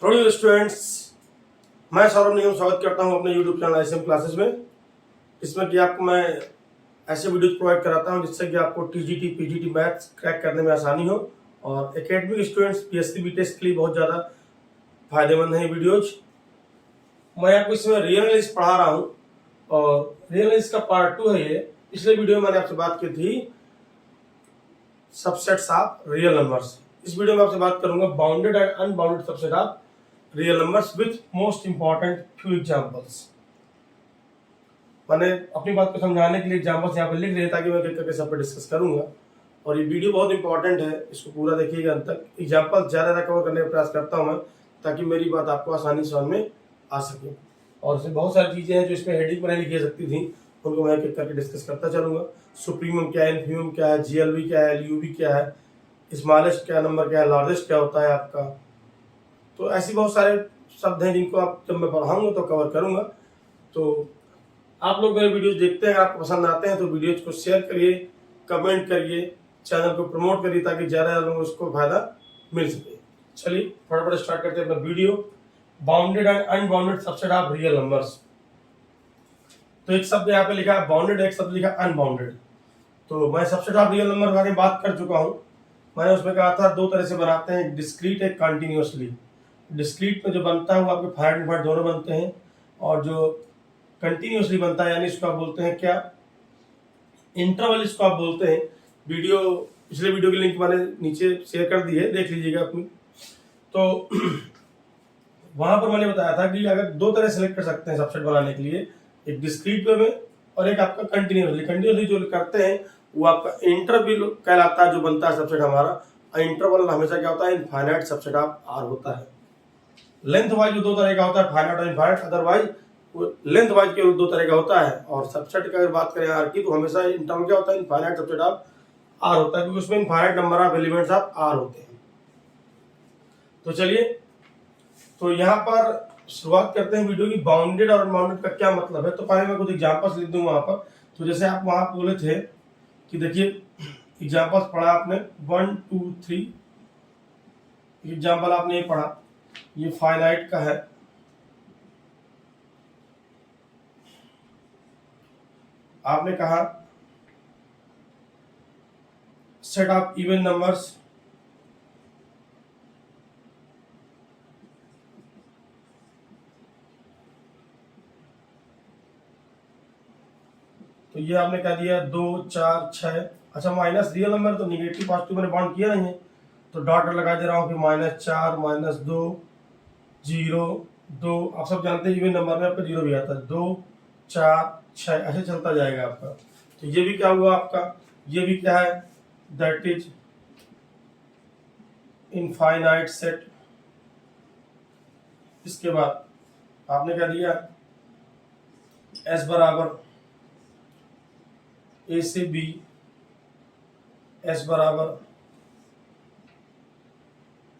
Hello students, मैं सौरभ निगम स्वागत करता हूं अपने यूट्यूब चैनल ICM क्लासेस में। इसमें कि आपको मैं ऐसे वीडियोज प्रोवाइड कराता हूं जिससे कि आपको TGT PGT मैथ्स क्रैक करने में आसानी हो और एकेडमिक स्टूडेंट्स PSC टेस्ट के लिए बहुत ज़्यादा फायदेमंद है ये वीडियोज। मैं आपको इसमें रियल एनालिसिस पढ़ा रहा हूँ और रियल एनालिसिस का पार्ट 2 है ये। पिछले वीडियो में मैंने आपसे बात की थी सबसेट्स ऑफ रियल नंबर्स। इस वीडियो में आपसे बात करूंगा bounded and unbounded subset of real numbers with most important few examples. मैंने अपनी बात को समझाने के लिए एग्जांपल्स यहाँ पे लिख दिए ताकि मैं करके सब पे डिस्कस करूंगा और ये वीडियो बहुत इंपॉर्टेंट है, इसको पूरा देखिएगा अंत तक। एग्जांपल ज़्यादा कवर करने का प्रयास करता हूँ मैं ताकि मेरी बात आपको आसानी से समझ में आ सके। और इसमें बहुत सारी चीज़ें हैं जो इसमें हेडिंग पर नहीं लिखी जा सकती थी, उनको मैं एक एक करके डिस्कस करता चलूँगा। सुप्रीमम क्या है, इन्फीमम क्या है, GLV क्या है, LUV क्या है, स्मॉलेस्ट क्या नंबर क्या है, लार्जेस्ट क्या होता है आपका। तो ऐसी बहुत सारे शब्द हैं जिनको आप जब मैं पढ़ाऊंगा तो कवर करूंगा। तो आप लोग मेरे वीडियोज देखते हैं, आपको पसंद आते हैं तो वीडियोज को शेयर करिए, कमेंट करिए, चैनल को प्रमोट करिए ताकि ज़्यादा लोगों को उसको फायदा मिल सके। चलिए फटाफट स्टार्ट करते हैं अपना video. Bounded and unbounded subset of real numbers. तो एक शब्द यहाँ पे लिखा है बाउंडेड, एक शब्द लिखा अनबाउंडेड। तो मैं सबसेट ऑफ रियल नंबर के बारे में बात कर चुका हूँ। मैंने उसमें कहा था दो तरह से बनाते हैं, डिस्क्रीट एक कंटिन्यूसली। डिस्क्रीट में जो बनता है वो आपके फाइनाइट डिफाइनाइट दोनों बनते हैं और जो कंटिन्यूसली बनता है यानी इसको आप बोलते हैं क्या, इंटरवल इसको आप बोलते हैं। पिछले वीडियो की लिंक मैंने नीचे शेयर कर दी है, देख लीजिएगा अपनी। तो वहां पर मैंने बताया था कि अगर दो तरह सेलेक्ट कर सकते हैं सबसेट बनाने के लिए, एक डिस्क्रीट वे में और एक आपका कंटिन्यूसली। कंटिन्यूसली जो करते हैं वो आपका इंटरवल कहलाता है, जो बनता है सबसेट हमारा। इंटरवल हमेशा क्या होता है, इनफाइनाइट सबसेट ऑफ R होता है। लेंथ वाइज जो दो तरह का होता है, फाइनाइट और इनफाइनाइट। अदरवाइज लेंथ वाइज केवल दो तरह का होता है। और सबसेट की अगर बात करें R की तो हमेशा इंटरवल क्या होता है, इनफाइनाइट सबसेट ऑफ R होता है, क्योंकि उसमें infinite number of elements of R होते हैं। तो चलिए, तो यहाँ पर शुरुआत करते हैं वीडियो की। बाउंडेड और अनबाउंडेड का क्या मतलब है, तो पहले मैं कुछ एग्जांपल्स लिख दूंगा वहां पर। तो जैसे आप वहां बोले थे कि देखिए एग्जांपल्स पढ़ा आपने 1 2 3 एग्जांपल आपने ये पढ़ा, ये फाइनाइट का है। आपने कहा सेट ऑफ इवन नंबर्स, तो ये आपने कह दिया 2 4 6। अच्छा, माइनस रियल नंबर तो निगेटिव पॉजिटिव मैंने बाउंड किया नहीं है, तो डॉट लगा दे रहा हूँ कि -4 -2 0 2। आप सब जानते हैं इवन नंबर में आपका 0 भी आता है। 2 4 6 ऐसे चलता जाएगा आपका। तो ये भी क्या हुआ आपका, ये भी क्या है, दैट इज इनफाइनाइट सेट। इसके बाद आपने क्या दिया, S बराबर A से B, S बराबर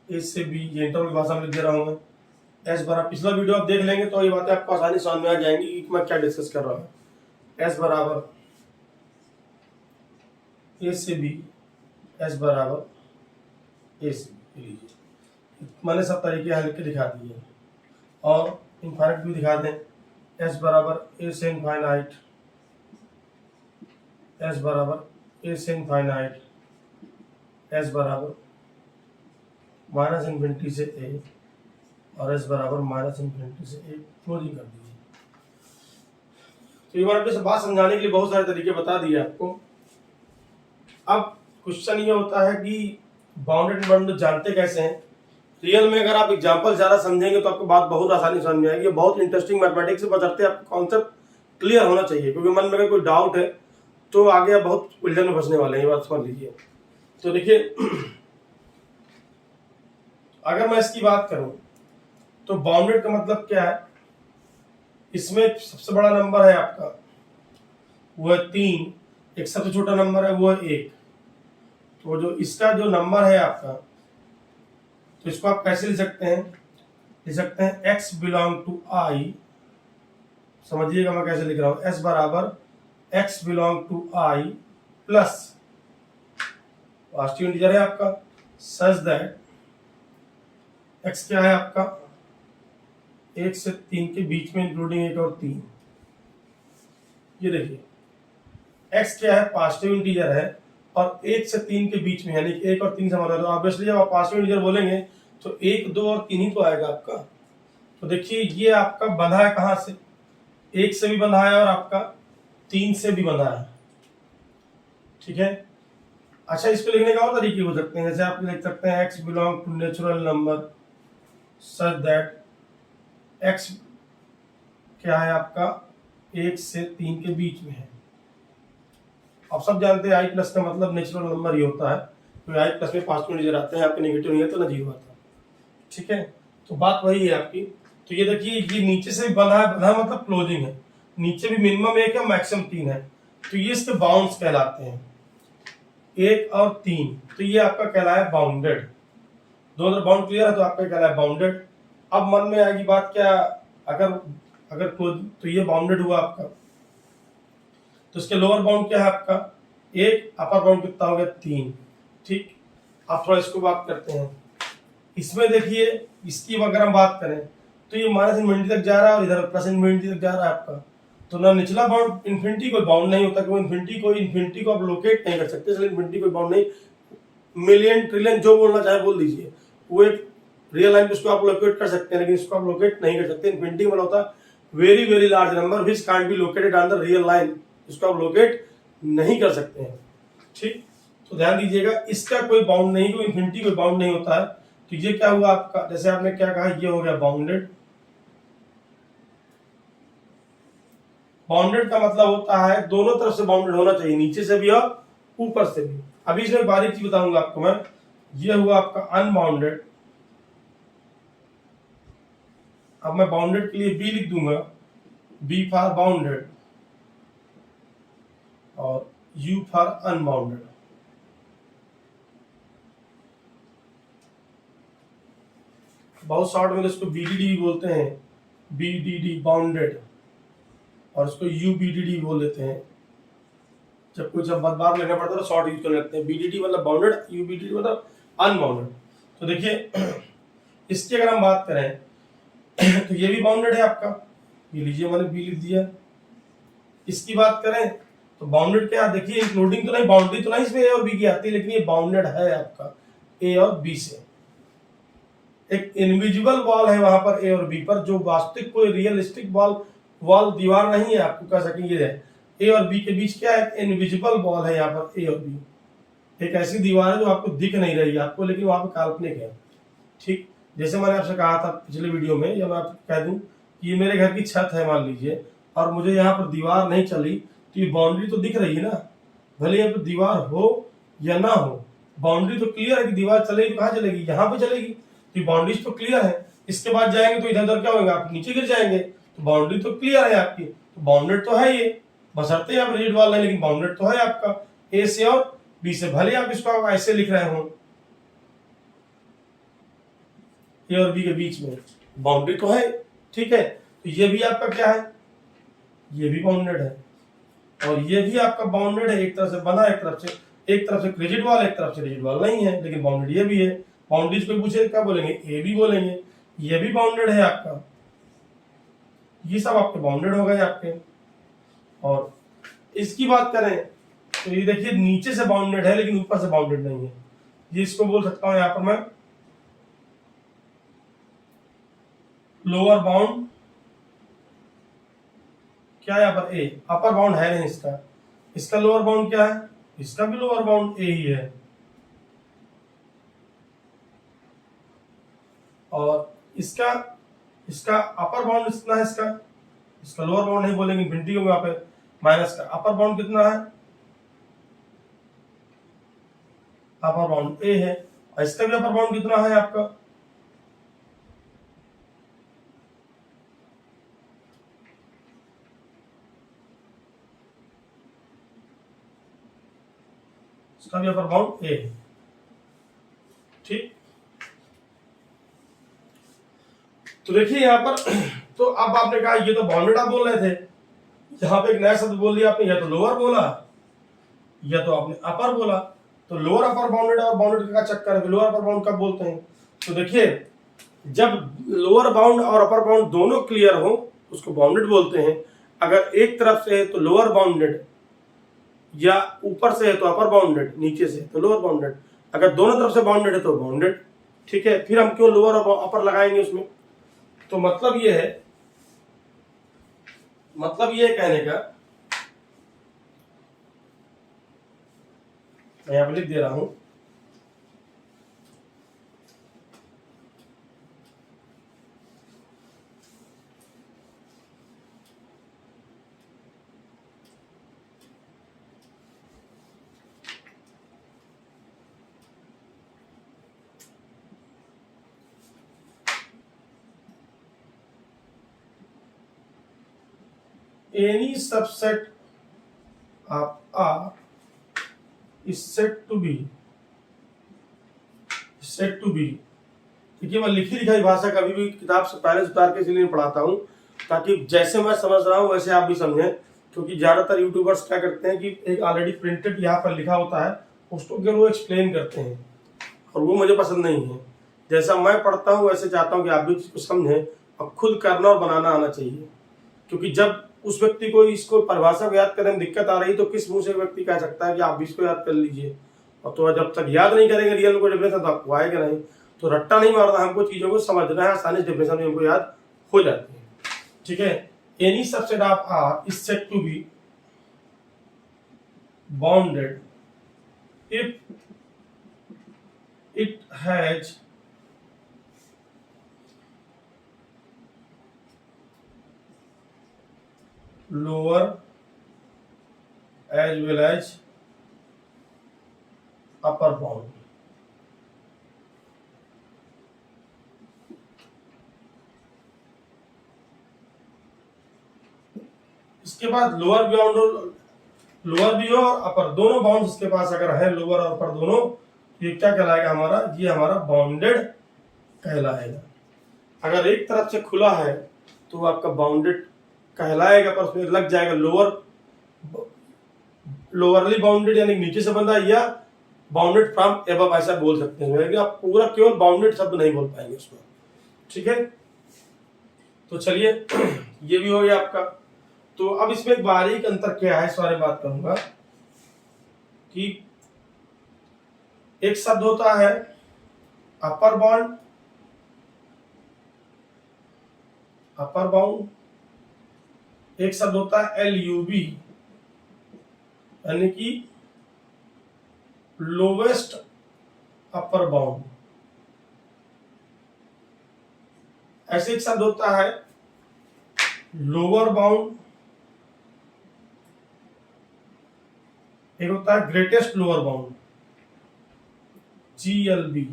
A से B, ये इंटरवल की भाषा में लिख दे रहा हूं मैं। S बराबर, पिछला वीडियो आप देख लेंगे तो ये बातें आपको आसानी समझ में आ जाएंगी कि मैं क्या डिस्कस कर रहा हूँ। S बराबर A से B, S बराबर A से B, लीजिए मैंने सब तरीके यहाँ लिख के दिखा दिए और इनफाइनाइट भी दिखा दें। S बराबर A से इनफाइनाइट, S बराबर A से इनफाइनाइट, S बराबर -इन्फिनिटी से A और S बराबर -इन्फिनिटी से A क्लोजिंग कर दीजिए। तो ये मैंने अपने बात समझाने के लिए बहुत सारे तरीके बता दिए आपको। अब क्वेश्चन ये होता है कि बाउंडेड अनबाउंडेड जानते कैसे हैं। रियल में अगर आप एग्जांपल ज़्यादा समझेंगे तो आपको बात बहुत आसानी समझ में आएगी। बहुत इंटरेस्टिंग मैथमेटिक्स से बचते आपको कॉन्सेप्ट क्लियर होना चाहिए, क्योंकि मन में अगर कोई डाउट है तो आगे आप बहुत उलझन में फंसने वाले हैं, ये बात समझ लीजिए। तो देखिए अगर मैं इसकी बात करूं तो बाउंडेड का मतलब क्या है, इसमें सबसे बड़ा नंबर है आपका वो है 3, एक सबसे छोटा नंबर है वो है 1। तो जो इसका जो नंबर है आपका, तो इसको आप कैसे लिख सकते हैं, लिख सकते हैं x बिलोंग टू I। समझिएगा मैं कैसे लिख रहा हूं, S बराबर x belong to I plus positive integer है आपका, सच दैट x क्या है आपका 1 से 3 के बीच में इंक्लूडिंग 1 और 3। ये देखिए x क्या है, पॉजिटिव इंटीजर है और 1 से 3 के बीच में, यानी 1 और 3 से मतलब, ऑब्वियसली जब आप पॉजिटिव इंटीजर बोलेंगे तो 1, 2 और 3 ही तो आएगा आपका। तो देखिए ये आपका बंधा है कहाँ से, 1 से भी बंधा है और आपका 3 से भी बंधा है। ठीक है, अच्छा इसको लिखने का और तरीके हो सकते हैं, जैसे आप लिख सकते हैं x belong to natural number such that x क्या है आपका 1 से 3 के बीच में है। आप सब जानते हैं i प्लस का मतलब नेचुरल नंबर ही होता है, तो i प्लस में पॉजिटिव इंटीजर आते हैं, आपके नेगेटिव नहीं है तो ना जीरो आता। ठीक है, तो बात वही है आपकी। तो ये देखिए ये नीचे से भी बंधा है, बंधा मतलब क्लोजिंग है, नीचे भी मिनिमम 1 है मैक्सिमम 3 है, तो ये इसके बाउंड्स कहलाते हैं 1 और 3। तो ये आपका कहलाया बाउंडेड। दोनों बाउंड क्लियर है तो आपका कहलाया बाउंडेड। अब मन में आएगी बात क्या, अगर तो ये बाउंडेड हुआ आपका, तो इसके लोअर बाउंड क्या है आपका 1, अपर बाउंड कितना हो गया 3। ठीक, आप थोड़ा इसको बात करते हैं। इसमें देखिए इसकी अगर हम बात करें तो ये माइनस इन्फिनिटी तक जा रहा है और इधर प्लस इन्फिनिटी तक जा रहा है आपका। तो ना निचला बाउंड इन्फिनिटी कोई बाउंड नहीं होता, क्योंकि इन्फिनिटी को आप लोकेट नहीं कर सकते, इसलिए इन्फिनिटी कोई बाउंड नहीं। मिलियन ट्रिलियन जो बोलना चाहे बोल दीजिए, वो एक रियल लाइन उसको आप लोकेट कर सकते हैं, लेकिन इसको आप लोकेट नहीं कर सकते। इन्फिनिटी मतलब होता है very very large number which can't be located on the real line, इसको आप लोकेट नहीं कर सकते हैं। ठीक, तो ध्यान दीजिएगा इसका कोई बाउंड नहीं, कोई इन्फिनिटी कोई बाउंड नहीं होता है। तो ये क्या हुआ आपका, जैसे आपने क्या कहा, ये हो गया बाउंडेड। बाउंडेड का मतलब होता है दोनों तरफ से बाउंडेड होना चाहिए, नीचे से भी और ऊपर से भी। अभी इसमें बारीक चीज बताऊंगा आपको मैं। ये हुआ आपका अनबाउंडेड। अब मैं बाउंडेड के लिए बी लिख दूंगा, बी फॉर बाउंडेड और यू फॉर अनबाउंडेड। बहुत शॉर्ट में इसको बीडीडी भी बोलते हैं, बीडीडी बाउंडेड, और इसको यूबीडीडी बोल देते हैं। जब कुछ बार लेना पड़ता है तो शॉर्ट यूज कर लेते हैं। बीडीडी मतलब बाउंडेड, यूबीडीडी मतलब अनबाउंडेड। तो देखिए इसकी अगर हम बात करें तो ये भी बाउंडेड है आपका, ये लीजिए मैंने बी लिख दिया। इसकी बात करें तो बाउंडेड क्या, देखिए इंक्लूडिंग तो नहीं, बाउंड्री तो नहीं इसमें ए और बी की आती है, लेकिन ये बाउंडेड है आपका ए और बी से। एक इनविजिबल वॉल है वहां पर ए और बी पर, जो वास्तविक कोई रियलिस्टिक वॉल दीवार नहीं है, आपको कह सकेंगे ए और बी के बीच क्या है, इनविजिबल वॉल है यहाँ पर ए और बी। एक ऐसी दीवार है जो आपको दिख नहीं रही है आपको, लेकिन वहां पर काल्पनिक है। ठीक, जैसे मैंने आपसे कहा था पिछले वीडियो में, या मैं आपको कह दूं कि ये मेरे घर की छत है मान लीजिए, और मुझे यहाँ पर दीवार नहीं चली, तो ये बाउंड्री तो दिख रही है ना, भले यहाँ पर दीवार हो या ना हो, बाउंड्री तो क्लियर है कि दीवार चलेगी कहाँ चलेगी, यहाँ पे चलेगी, तो बाउंड्रीज तो क्लियर है। इसके बाद जाएंगे तो इधर उधर क्या होगा, आप नीचे गिर जाएंगे, तो बाउंड्री तो क्लियर है आपकी, तो बाउंडेड तो है ये, बशर्ते आप रिजिड वॉल है, लेकिन बाउंडेड तो है आपका ए से और बी से। भले आप इसको ऐसे लिख रहे हो ए और बी के बीच में, बाउंड्री तो है। ठीक है, तो ये भी आपका क्या है, ये भी बाउंडेड है, और ये भी आपका बाउंडेड है, एक तरफ से बना, एक तरफ से रिजिड वॉल, एक तरफ से रिजिड वॉल नहीं है, लेकिन बाउंडेड ये भी है। बाउंड्रीज को पूछे क्या बोलेंगे, ए भी बोलेंगे, ये भी बाउंडेड है आपका। ये सब आपके बाउंडेड हो गए आपके। और इसकी बात करें तो ये देखिए नीचे से बाउंडेड है लेकिन ऊपर से बाउंडेड नहीं है। ये इसको बोल सकता हूं यहां पर मैं लोअर बाउंड, क्या है यहाँ पर ए, अपर बाउंड है नहीं इसका। इसका लोअर बाउंड क्या है, इसका भी लोअर बाउंड ए ही है। और इसका अपर बाउंड कितना है, इसका लोअर बाउंड नहीं बोलेंगे, इन्फिनिटी होगा यहाँ पे माइनस का। अपर बाउंड कितना है, अपर बाउंड ए है, और इसका भी अपर बाउंड कितना है आपका, इसका भी अपर बाउंड ए है। ठीक, तो देखिए यहाँ पर तो अब आपने कहा ये तो बाउंडेड आप बोल रहे थे, यहाँ पे एक नया शब्द बोल दिया आपने, या तो लोअर बोला या तो आपने अपर बोला। तो लोअर अपर बाउंडेड और बाउंडेड का चक्कर है, लोअर अपर बाउंड कब बोलते हैं, तो देखिए जब लोअर बाउंड और अपर बाउंड दोनों क्लियर हो उसको बाउंडेड बोलते हैं। अगर एक तरफ से है तो लोअर बाउंडेड, या ऊपर से है तो अपर बाउंडेड, नीचे से तो लोअर बाउंडेड। अगर दोनों तरफ से बाउंडेड है तो बाउंडेड। ठीक है, फिर हम क्यों लोअर और अपर लगाएंगे उसमें? तो मतलब ये है कहने का, मैं यहां पर लिख दे रहा हूं, any subset of R is said to be देखिए, मैं लिखी लिखाई भाषा कभी भी किताब से पहले उतार के इसलिए पढ़ाता हूँ ताकि जैसे मैं समझ रहा हूँ वैसे आप भी समझें। क्योंकि ज्यादातर यूट्यूबर्स क्या करते हैं कि एक ऑलरेडी प्रिंटेड यहाँ पर लिखा होता है उसको केवल वो एक्सप्लेन करते हैं, और वो मुझे पसंद नहीं है। जैसा मैं पढ़ता हूँ वैसे चाहता हूँ कि आप भी इसको समझें और खुद करना और बनाना आना चाहिए। क्योंकि जब उस व्यक्ति को इसको परिभाषा को याद करने में दिक्कत आ रही तो किस मुंह से व्यक्ति कह सकता है कि आप भी इसको याद कर लीजिए। और तो जब तक याद नहीं करेंगे रियल को डेफिनेशन तो आपको आएगा नहीं। तो रट्टा नहीं मारना, हमको चीजों को समझना है, आसानी से डेफिनेशन भी हमको याद हो जाती है। ठीक है, any subset of R is said to be bounded if it has lower as well as upper bound। इसके बाद लोअर भी हो और अपर दोनों बाउंड इसके पास अगर है, लोअर और अपर दोनों, तो ये क्या कहलाएगा हमारा? ये हमारा बाउंडेड कहलाएगा। अगर एक तरफ से खुला है तो आपका बाउंडेड कहलाएगा, पर उसमें लग जाएगा लोअरली बाउंडेड यानी नीचे से बंधा, या बाउंडेड फ्रॉम एबव ऐसा बोल सकते हैं। आप पूरा केवल बाउंडेड शब्द नहीं बोल पाएंगे उसमें। ठीक है, तो चलिए ये भी हो गया आपका। तो अब इसमें एक बारीक अंतर क्या है इस बारे में बात करूंगा कि एक शब्द होता है अपर बाउंड, एक शब्द होता है LUB यानी कि लोवेस्ट अपर बाउंड। ऐसे एक शब्द होता है लोअर बाउंड, एक होता है greatest lower bound GLB,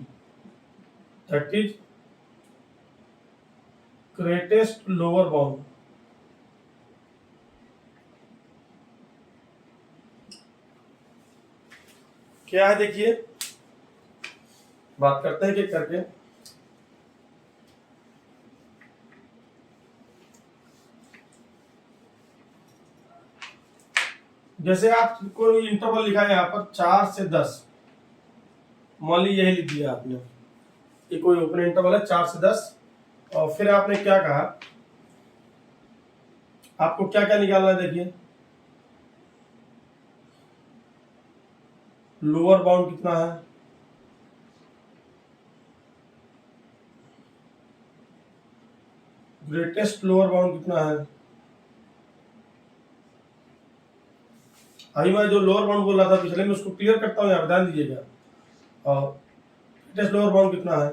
that is greatest lower bound. क्या है देखिए, बात करते हैं कि करके। जैसे आपको इंटरवल लिखा है यहाँ पर 4 से 10, मान ली यही लिख दिया आपने, ये कोई ओपन इंटरवल है 4 से 10, और फिर आपने क्या कहा, आपको क्या क्या निकालना है? देखिए लोअर बाउंड कितना है, ग्रेटेस्ट लोअर बाउंड कितना है। अभी मैं जो लोअर बाउंड बोल रहा था पिछले में उसको क्लियर करता हूँ, यहाँ ध्यान दीजिएगा। और ग्रेटेस्ट लोअर बाउंड कितना है,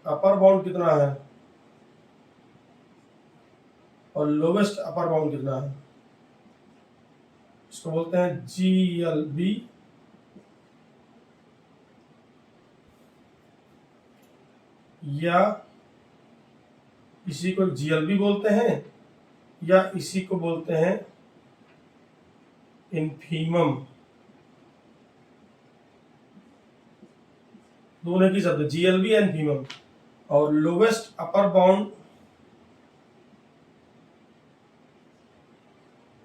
अपर बाउंड कितना है, और लोवेस्ट अपर बाउंड कितना है। इसको बोलते हैं GLB, या इसी को GLB बोलते हैं, या इसी को बोलते हैं इन्फीमम। दोनों की शब्द GLB इन्फीमम। और लोवेस्ट अपर बाउंड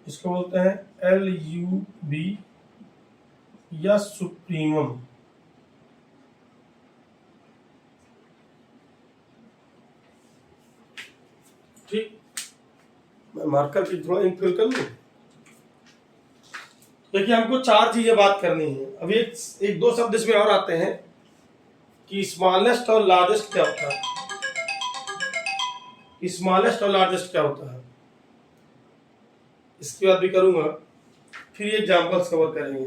इसको बोलते हैं LUB या सुप्रीमम। ठीक, मैं मार्कर की थोड़ा इंक फिल कर लूं। देखिए हमको चार चीजें बात करनी है। अभी एक दो शब्द इसमें और आते हैं कि स्मॉलेस्ट और लार्जेस्ट क्या होता है। स्मॉलेस्ट और लार्जेस्ट क्या होता है, इसकी बात भी करूंगा। फिर ये एग्जांपल्स कवर करेंगे।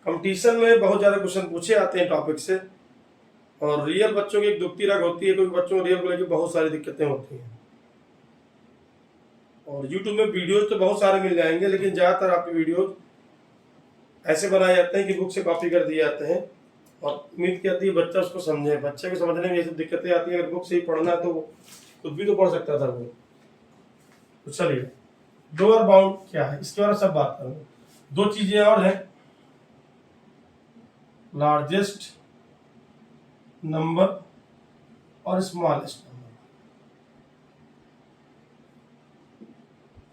कंपटीशन में बहुत ज्यादा क्वेश्चन पूछे आते हैं टॉपिक से, और रियल बच्चों की एक दुखती राग होती है, क्योंकि बच्चों को रियल को लेकर बहुत सारी दिक्कतें होती हैं। और यूट्यूब में वीडियोज तो बहुत सारे मिल जाएंगे, लेकिन ज्यादातर आपके वीडियोज ऐसे बनाए जाते हैं कि बुक से कॉपी कर दिए जाते हैं, और उम्मीद की जाती है बच्चा उसको समझे। बच्चे को समझने में ये सब दिक्कतें आती है। अगर बुक से ही पढ़ना है तो खुद भी तो पढ़ सकता था वो। तो चलिए, लोअर बाउंड क्या है इसके बारे में सब बात करेंगे। दो चीजें और हैं, लार्जेस्ट नंबर और स्मॉलेस्ट नंबर।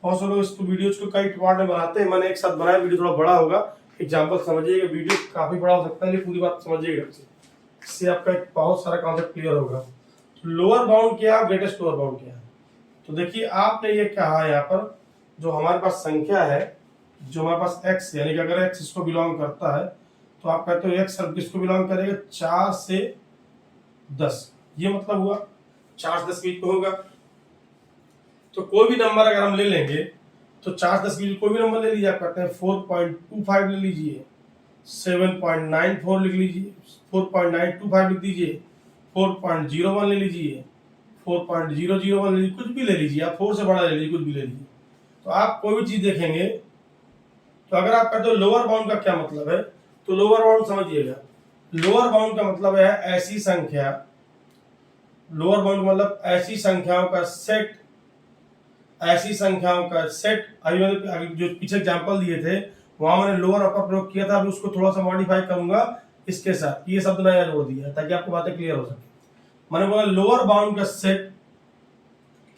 बहुत से लोग इसको वीडियोज को कई पार्ट में बनाते हैं, मैंने एक साथ बनाया, वीडियो थोड़ा बड़ा होगा, एग्जाम्पल समझिएगा। वीडियो काफी बड़ा हो सकता है, लेकिन पूरी बात समझिएगा, इससे आपका एक बहुत सारा कॉन्सेप्ट क्लियर होगा। लोअर बाउंड क्या है, ग्रेटेस्ट लोअर बाउंड क्या है। तो देखिए आपने ये कहा है यहाँ पर, जो हमारे पास संख्या है, जो हमारे पास x यानी कि अगर x इसको बिलोंग करता है, तो आप कहते हो x सब किसको बिलोंग करेगा, 4 से 10। ये मतलब हुआ 4 से 10 बीच में होगा। तो कोई भी नंबर अगर हम ले लेंगे तो 4 से 10 बीच कोई भी नंबर ले लीजिए। आप कहते हैं 4.25 ले लीजिए, 7.94 लिख लीजिए, 4.925 लिख दीजिए, 4.01 ले लीजिए, 4.001 ले लीजिए, कुछ भी ले लीजिए आप, 4 से बड़ा ले लीजिए, कुछ भी ले लीजिए। तो आप कोई भी चीज देखेंगे तो अगर आप कहते हो लोअर बाउंड का क्या मतलब है, तो लोअर बाउंड समझिएगा। लोअर बाउंड का मतलब है ऐसी संख्या, लोअर बाउंड मतलब ऐसी संख्याओं का सेट, ऐसी संख्याओं का सेट। अभी जो पीछे एग्जांपल दिए थे वहां मैंने लोअर अपर प्रयोग किया था, अभी उसको थोड़ा सा मॉडिफाई करूंगा इसके साथ, ये शब्द नया जोड़ दिया ताकि आपको बातें क्लियर हो सके। मैंने बोला लोअर बाउंड का सेट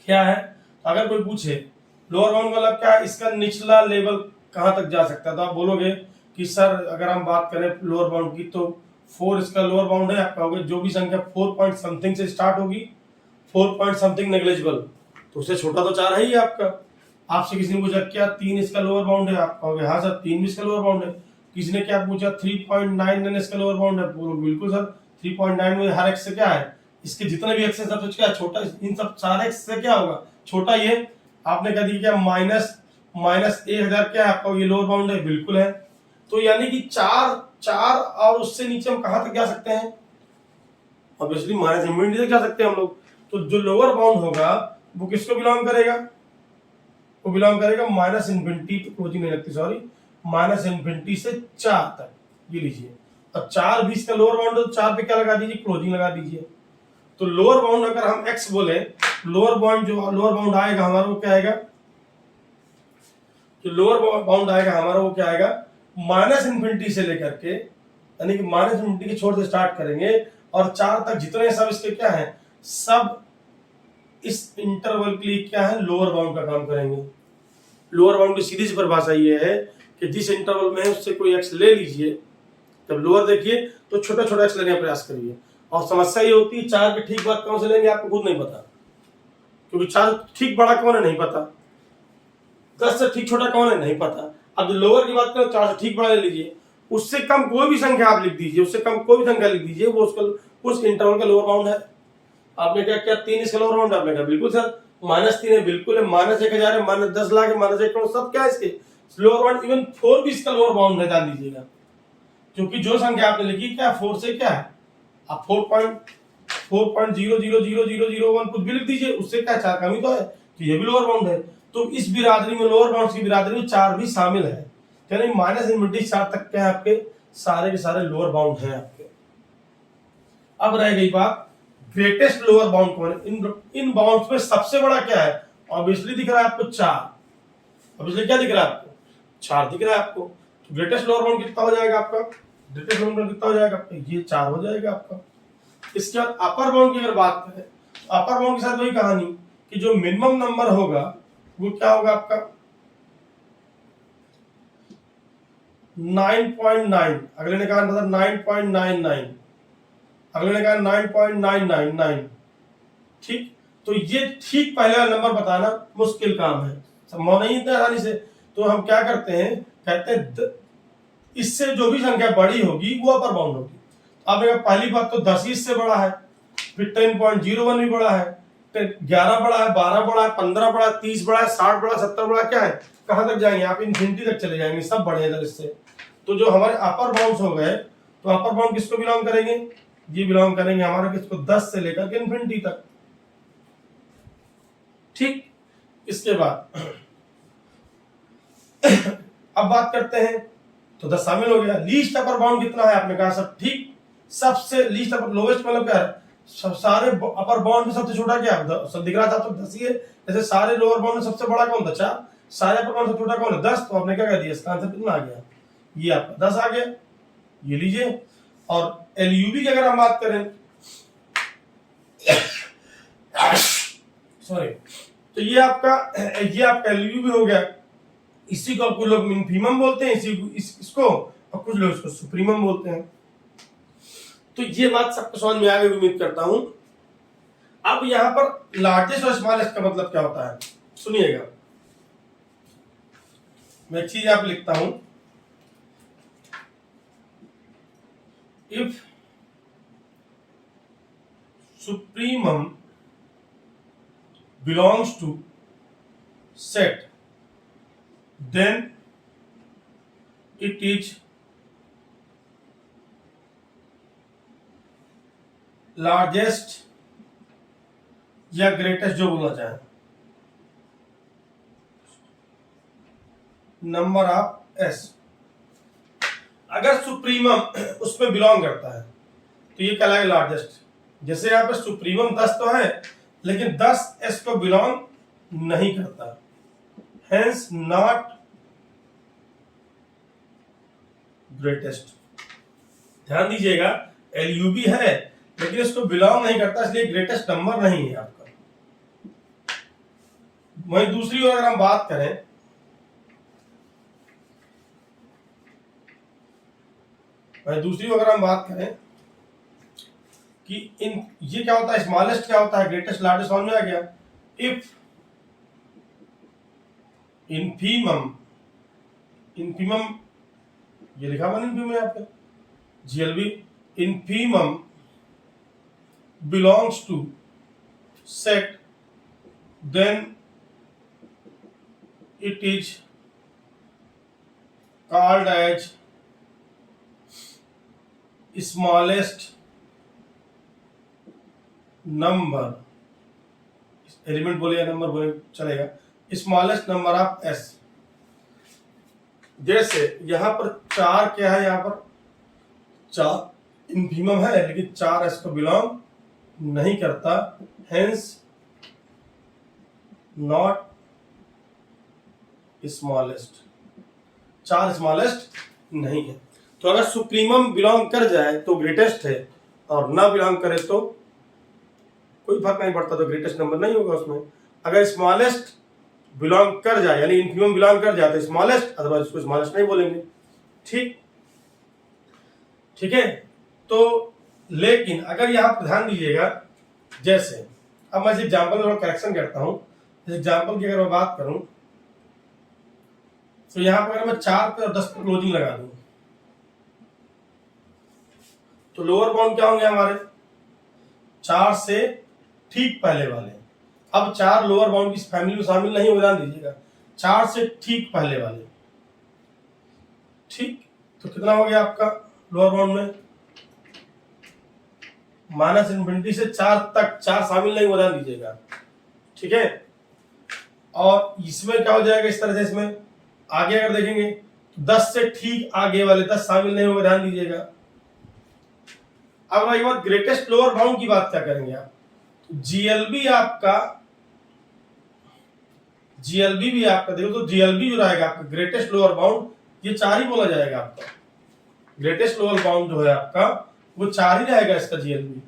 क्या है। अगर कोई पूछे लोअर बाउंड मतलब क्या है, इसका निचला लेवल कहां तक जा सकता है, तो आप बोलोगे कि सर अगर हम बात करें लोअर बाउंड की तो 4 इसका लोअर बाउंड है। आप कहोगे जो भी संख्या 4 पॉइंट समथिंग से स्टार्ट होगी, 4 पॉइंट समथिंग नेग्लिजिबल, तो उससे छोटा तो 4 है ही आपका। आपसे किसी ने पूछा क्या 3 इसका लोअर बाउंड है, आप कहोगे हाँ सर 3 भी इसका लोअर बाउंड है। किसी ने क्या पूछा 3.99 इसका लोअर बाउंड है, बिल्कुल सर 3.9 में हर एक्स से क्या है, इसके जितने भी एक्स है सब क्या छोटा, इन सब सारे एक्स से क्या होगा छोटा। ये आपने कह दिया क्या माइनस 1000 क्या है आपका, ये लोअर बाउंड है, बिल्कुल है। तो यानी कि 4 और उससे नीचे हम कहां तक जा सकते हैं, ऑब्वियसली माइनस इन्फिनिटी तक जा सकते हैं हम लोग। तो जो लोअर बाउंड होगा वो किसको बिलोंग करेगा, वो बिलोंग करेगा माइनस इन्फिनिटी, तो क्लोजिंग नहीं लगती सॉरी, माइनस इन्फिनिटी से 4 तक, ये लीजिए। और 4 भी इसका लोअर बाउंड है, तो 4 पे क्या लगा दीजिए, क्लोजिंग लगा दीजिए। तो लोअर बाउंड अगर हम x बोले, लोअर बाउंड जो लोअर बाउंड आएगा हमारा वो क्या आएगा, जो लोअर बाउंड आएगा हमारा वो क्या आएगा, माइनस इन्फिनिटी से लेकर के, यानी कि माइनस इन्फिनिटी के छोर से स्टार्ट करेंगे और 4 तक जितने सब इसके क्या है, सब इस इंटरवल के लिए क्या है, लोअर बाउंड का काम करेंगे। लोअर बाउंड की सीधी सी परिभाषा ये है कि जिस इंटरवल में है उससे कोई एक्स ले लीजिए, जब लोअर देखिए तो छोटा छोटा एक्स लेने का प्रयास करिए। और समस्या ये होती है 4 की ठीक बात कौन से लेंगे आपको खुद नहीं पता, क्योंकि 4 ठीक बड़ा कौन है नहीं पता, 10 से ठीक छोटा कौन है नहीं पता। अब लोअर की बात करें 4 से ठीक बड़ा ले लीजिए, उससे कम कोई भी संख्या आप लिख दीजिए, उससे कम कोई भी संख्या लिख दीजिए, वो उसका उस इंटरवल का लोअर बाउंड है। आपने क्या क्या 3 इसका लोअर बाउंड, आपने कहा बिल्कुल सर -3 है, बिल्कुल है, -1000 है, -10 लाख है, -1 करोड़, सब क्या है इसके लोअर बाउंड। इवन 4 भी इसका लोअर बाउंड है, जान लीजिएगा, क्योंकि जो संख्या आपने लिखी क्या 4 से क्या है, आप 4.0000001 कुछ भी लिख दीजिए, उससे क्या 4 कमी तो है, तो ये भी लोअर बाउंड है। तो इस बिरादरी में, लोअर बाउंड की बिरादरी में 4 भी शामिल है, यानी माइनस इन्फिनिटी 4 तक क्या है आपके सारे के सारे लोअर बाउंड हैं आपके। अब रह गई बात ग्रेटेस्ट लोअर बाउंड कौन है। इन बाउंड्स में सबसे बड़ा क्या है, ऑब्वियसली दिख रहा है आपको 4, ऑब्वियसली क्या दिख रहा है आपको 4 दिख रहा है आपको। तो ग्रेटेस्ट लोअर बाउंड कितना हो जाएगा आपका, ग्रेटेस्ट लोअर बाउंड कितना हो जाएगा आपका, ये 4 हो जाएगा आपका। इसके बाद अपर बाउंड की अगर बात करें तो अपर बाउंड के साथ वही कहानी कि जो मिनिमम नंबर होगा वो क्या होगा आपका 9.9, अगले ने कहा था 9.99, अगले ने कहा 9.999, ठीक। तो ये ठीक पहले वाला नंबर बताना मुश्किल काम है, संभव नहीं इतना आसानी से। तो हम क्या करते हैं, कहते हैं इससे जो भी संख्या बड़ी होगी वो अपर बाउंड होगी। अब पहली बात तो 10 इससे बड़ा है, फिर 10.01 भी बड़ा है, 11 बड़ा है, 12 बड़ा है, 15 बड़ा है, 30 बड़ा है, 60 बड़ा, 70 बड़ा, क्या है, कहां तक जाएंगे आप, इनफिनिटी तक चले जाएंगे, सब बड़े हैं इससे। तो जो हमारे अपर बाउंड्स हो गए, तो अपर बाउंड किसको बिलोंग करेंगे, ये बिलोंग करेंगे हमारे किसको, 10 से लेकर के इनफिनिटी तक। ठीक, इसके बाद अब बात करते हैं, तो 10 शामिल हो गया। लीस्ट अपर बाउंड कितना है, आपने कहा सब ठीक, सबसे लीस्ट अपर, लोवेस्ट मतलब क्या है, सब सारे अपर बाउंड में सबसे छोटा क्या है, सब दिख रहा था तो 10 ही है। जैसे सारे लोअर बाउंड में सबसे बड़ा कौन था, 4, सारे अपर बाउंड सबसे छोटा कौन है, 10। तो आपने क्या कर दिया, इसका आंसर कितना आ गया, ये आपका 10 आ गया, ये लीजिए। और एलयूबी की अगर हम बात करें, सॉरी, तो ये आपका एलयूबी हो गया। इसी को कुछ लोग इन्फीमम बोलते हैं, इसको, और कुछ लोग इसको सुप्रीमम बोलते हैं। तो ये बात सबको समझ में आ गई, उम्मीद करता हूं। अब यहां पर लार्जेस्ट और स्मॉलेस्ट का मतलब क्या होता है, सुनिएगा, मैं एक चीज आप लिखता हूं, if supremum belongs to set, then it is largest या ग्रेटेस्ट, जो बोलना चाहे, नंबर ऑफ एस। अगर सुप्रीमम उसमें बिलोंग करता है तो ये कहलाएगा लार्जेस्ट। जैसे यहाँ पे सुप्रीमम 10 तो है, लेकिन 10 एस को बिलोंग नहीं करता, हेंस नॉट ग्रेटेस्ट। ध्यान दीजिएगा, एलयूबी है लेकिन इसको बिलोंग नहीं करता, इसलिए ग्रेटेस्ट नंबर नहीं है आपका। वहीं दूसरी ओर अगर हम बात करें, कि इन ये क्या होता है, स्मॉलेस्ट क्या होता है, ग्रेटेस्ट, लार्जेस्ट, समझ में आ गया। इफ इनफीमम ये लिखा मैंने इनफीमम यहाँ पे, GLB, infimum belongs to set, then it is called as smallest number, element बोले या नंबर बोले चलेगा, स्मॉलेस्ट नंबर ऑफ एस। जैसे यहां पर 4 क्या है, यहां पर 4 इनफीमम है लेकिन 4 एस को बिलोंग नहीं करता, हेंस नॉट स्मॉलेस्ट, 4 स्मॉलेस्ट नहीं है। तो अगर सुप्रीमम बिलोंग कर जाए तो ग्रेटेस्ट है, और ना बिलोंग करे तो कोई फर्क नहीं पड़ता, तो ग्रेटेस्ट नंबर नहीं होगा उसमें। अगर स्मॉलेस्ट बिलोंग कर जाए, यानी इनफीमम बिलोंग कर जाए तो स्मॉलेस्ट, अदरवाइज उसको स्मॉलेस्ट नहीं बोलेंगे। ठीक है। तो लेकिन अगर यहां पर ध्यान दीजिएगा, जैसे अब मैं एग्जाम्पल में करेक्शन करता हूं, एग्जाम्पल की अगर मैं बात करूं, तो यहां पर अगर मैं 4 पे और 10 पे क्लोजिंग लगा दूं, तो लोअर बाउंड क्या होंगे हमारे, 4 से ठीक पहले वाले। अब 4 लोअर बाउंड की फैमिली में शामिल नहीं हो, ध्यान दीजिएगा, 4 से ठीक पहले वाले। ठीक, तो कितना हो गया आपका लोअर बाउंड में, -इनफिनिटी से 4 तक, 4 शामिल नहीं हो, ध्यान दीजिएगा। ठीक है, और इसमें क्या हो जाएगा इस तरह से, इसमें आगे अगर देखेंगे तो 10 से ठीक आगे वाले 10 शामिल नहीं होंगे, ध्यान दीजिएगा। अब रही बात ग्रेटेस्ट लोअर बाउंड की, बात क्या करेंगे आप, जीएलबी भी आपका देखो, तो जीएलबी जो रहेगा आपका ग्रेटेस्ट लोअर बाउंड, ये 4 ही बोला जाएगा आपका। ग्रेटेस्ट लोअर बाउंड जो है आपका वो 4 ही रहेगा इसका जीएलबी।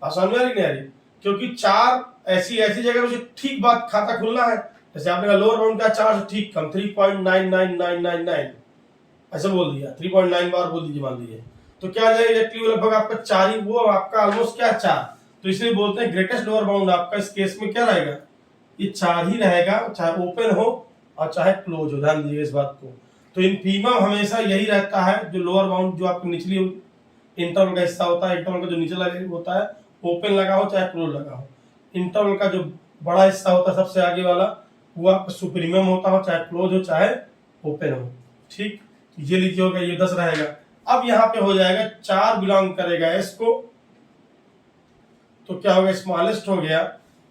आसान में आ रही, क्योंकि 4 ऐसी जगह मुझे ठीक बात खाता खुलना है। जैसे आपने कहा लोअर बाउंड का 4 से ठीक कम, 3.99999 ऐसे बोल दिया, 3.9 बार बोल दीजिए मान लीजिए, तो क्या जाएगा, लगभग आपका 4 ही, वो आपका ऑलमोस्ट क्या 4, तो इसलिए बोलते हैं ग्रेटेस्ट लोअर बाउंड आपका इस केस में क्या रहेगा, ये 4 ही रहेगा, चाहे ओपन हो और चाहे क्लोज हो। ध्यान दीजिए इस बात को। तो इन्फीमम हमेशा यही रहता है, जो लोअर बाउंड जो आपकी निचली इंटरवल का हिस्सा होता है, इंटरवल का जो निचला होता है ओपन लगा हो चाहे क्लोज लगा हो, इंटरवल का जो बड़ा हिस्सा होता है सबसे आगे वाला वो आपका सुप्रीमियम होता हो, चाहे क्लोज हो चाहे ओपन हो। ठीक, ये लीजिए होगा, ये 10 रहेगा। अब यहाँ पे हो जाएगा 4 बिलोंग करेगा एस को, तो क्या होगा, स्मॉलेस्ट हो गया।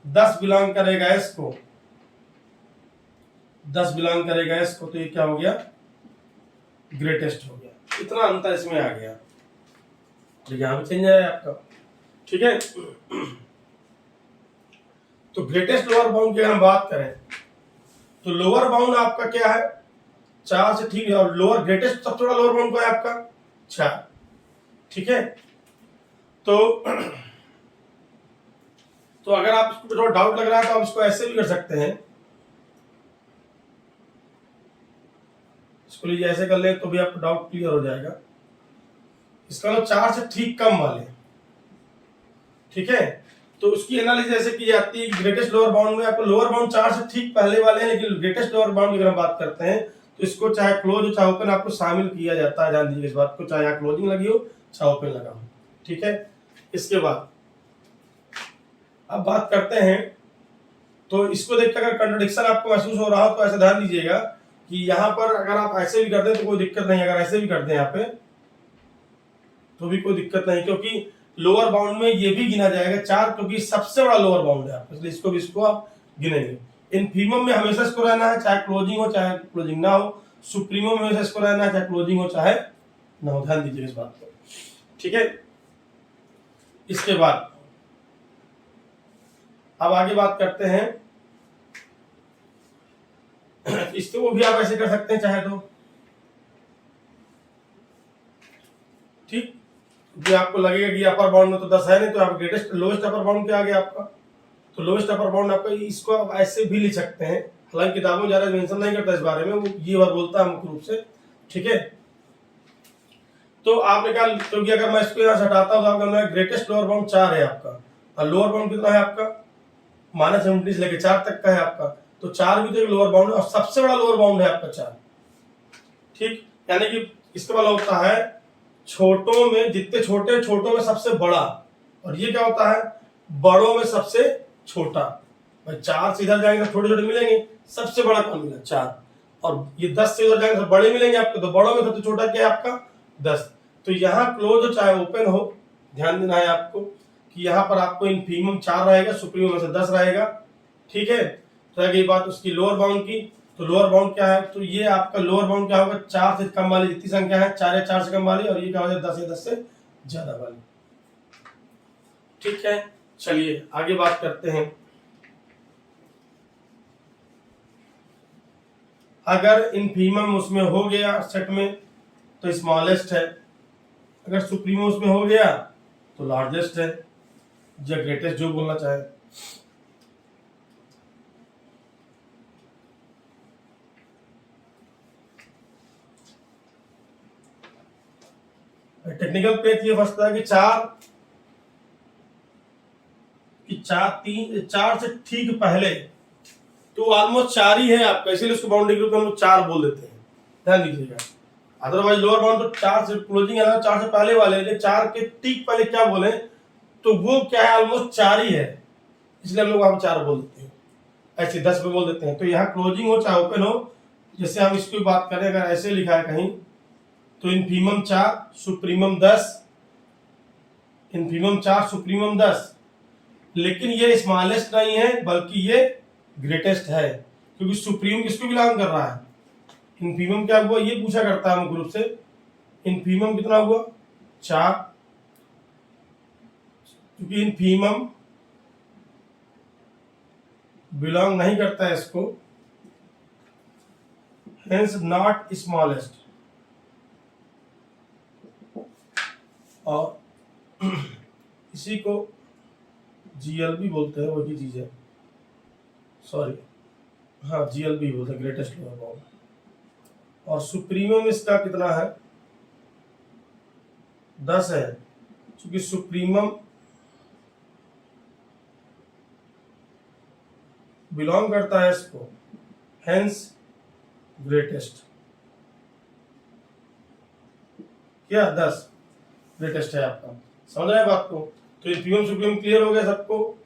10 बिलोंग करेगा एस को, 10 बिलोंग करेगा एस को, तो ये क्या हो गया, ग्रेटेस्ट हो गया। इतना अंतर इसमें आ गया। ठीक है, यहाँ पे चेंज आया आपका। ठीक है, तो ग्रेटेस्ट लोअर बाउंड की अगर हम बात करें तो लोअर बाउंड आपका क्या है, 4 से ठीक है, और लोअर ग्रेटेस्ट सबसे बड़ा लोअर बाउंड क्या है आपका 4। ठीक है, तो अगर आप इसको थोड़ा डाउट लग रहा है तो आप इसको ऐसे भी कर सकते हैं, इसको लीजिए ऐसे कर ले तो भी आपको डाउट क्लियर हो जाएगा। इसका मतलब 4 से ठीक कम वाले। ठीक है, तो उसकी एनालिसिस ऐसे की जाती है, ग्रेटेस्ट लोअर बाउंड में आपको लोअर बाउंड 4 से ठीक पहले वाले हैं, लेकिन ग्रेटेस्ट लोअर बाउंड की अगर हम बात करते हैं तो इसको चाहे क्लोज हो चाहे ओपन आपको शामिल किया जाता है। ध्यान दीजिए इस बात को, चाहे यहाँ क्लोजिंग लगी हो चाहे ओपन लगा हो। ठीक है, इसके बाद अब बात करते हैं, तो इसको देखकर अगर कंट्रडिक्शन आपको महसूस हो रहा हो तो ऐसे ध्यान दीजिएगा कि यहाँ पर अगर आप ऐसे भी करते हैं तो कोई दिक्कत नहीं, अगर ऐसे भी करते हैं यहाँ पे तो भी कोई दिक्कत नहीं, क्योंकि लोअर बाउंड में ये भी गिना जाएगा 4, क्योंकि सबसे बड़ा लोअर बाउंड है आपका, इसलिए इसको भी इसको आप गिनेंगे। इनफीमम में हमेशा इसको रहना है, चाहे क्लोजिंग हो चाहे क्लोजिंग ना हो। सुप्रीमम में हमेशा इसको रहना है, चाहे क्लोजिंग हो चाहे ना हो। ध्यान दीजिए इस बात को। ठीक है, इसके बाद अब आगे बात करते हैं, इसको वो भी आप ऐसे कर सकते हैं चाहे तो। ठीक, जो आपको लगेगा कि अपर बाउंड में तो 10 है नहीं, तो आप ग्रेटेस्ट लोएस्ट अपर बाउंड क्या आ गया आपका, तो लोएस्ट अपर बाउंड आपका, इसको आप ऐसे भी लिख सकते हैं। हालांकि किताबों में ज्यादा मेंशन नहीं करता इस बारे में, वो ये बात बोलता है मुख्य रूप से। ठीक है, तो आपने कहा, क्योंकि अगर मैं इसको यहाँ से हटाता हूँ तो आपका ग्रेटेस्ट लोअर बाउंड 4 है आपका, और लोअर बाउंड कितना है आपका -17 से लेकर 4 तक का है आपका, तो 4 भी तो एक लोअर बाउंड है, और सबसे बड़ा लोअर बाउंड है आपका 4। ठीक, यानी कि इसका मतलब होता है छोटों में, जितने छोटे छोटों में सबसे बड़ा, और ये क्या होता है बड़ों में सबसे छोटा। भाई 4 से इधर जाएंगे तो छोटे छोटे मिलेंगे, सबसे बड़ा कौन मिला 4, और ये 10 से उधर जाएंगे तो बड़े मिलेंगे आपको, तो बड़ों में सबसे छोटा क्या है आपका 10। तो यहाँ क्लोज हो चाहे ओपन हो, ध्यान देना है आपको कि यहाँ पर आपको इनफीमम 4 रहेगा, सुप्रीमम में से 10 रहेगा। ठीक है, तो अगली बात उसकी लोअर बाउंड की, तो लोअर बाउंड क्या है, तो ये आपका लोअर बाउंड क्या होगा 4 से कम वाली जितनी संख्या है, 4 या 4 से कम वाली, और ये क्या होगा 10 या 10 से ज्यादा वाली। ठीक है, चलिए आगे बात करते हैं। अगर इनफीमम उसमें हो गया सेट में तो स्मॉलेस्ट है, अगर सुप्रीमम उसमें हो गया तो लार्जेस्ट है, या ग्रेटेस्ट जो बोलना चाहे। टेक्निकल पेज ये फंसता है कि 4 से ठीक पहले तो ऑलमोस्ट 4 ही है आपका, इसीलिए उसको बाउंड्री ग्रुप में हम लोग 4 बोल देते हैं। ध्यान दीजिएगा, अदरवाइज लोअर बाउंड तो 4 से क्लोजिंग है, 4 से पहले वाले, लेकिन 4 के ठीक पहले क्या बोले तो वो क्या है ऑलमोस्ट 4 ही है, इसलिए हम लोग वहां 4 बोल देते हैं, ऐसे 10 पे बोल देते हैं। तो यहाँ क्लोजिंग हो चाहे ओपन हो, जैसे हम इसकी बात करें, अगर ऐसे लिखा है कहीं तो इनफीमम 4 सुप्रीमम 10, इनफीमम 4 सुप्रीमम 10, लेकिन ये स्मॉलेस्ट नहीं है बल्कि ये ग्रेटेस्ट है, क्योंकि सुप्रीम किसको बिलोंग कर रहा है, इनफीमम क्या हुआ ये पूछा करता है मुख्य रूप से, इनफीमम कितना हुआ 4, क्योंकि इनफीमम बिलोंग नहीं करता है इसको, हेंस नॉट स्मॉलेस्ट। और इसी को जीएल भी बोलते हैं, वही चीज है, सॉरी हाँ जीएल भी बोलते हैं, ग्रेटेस्ट लोअर बाउंड। और सुप्रीमम इसका कितना है 10 है, क्योंकि सुप्रीमम बिलोंग करता है इसको, हेंस ग्रेटेस्ट। क्या 10 ग्रेटेस्ट है आपका, समझ रहे हैं बात को। तो इन्फीमम सुप्रीम क्लियर हो गया सबको,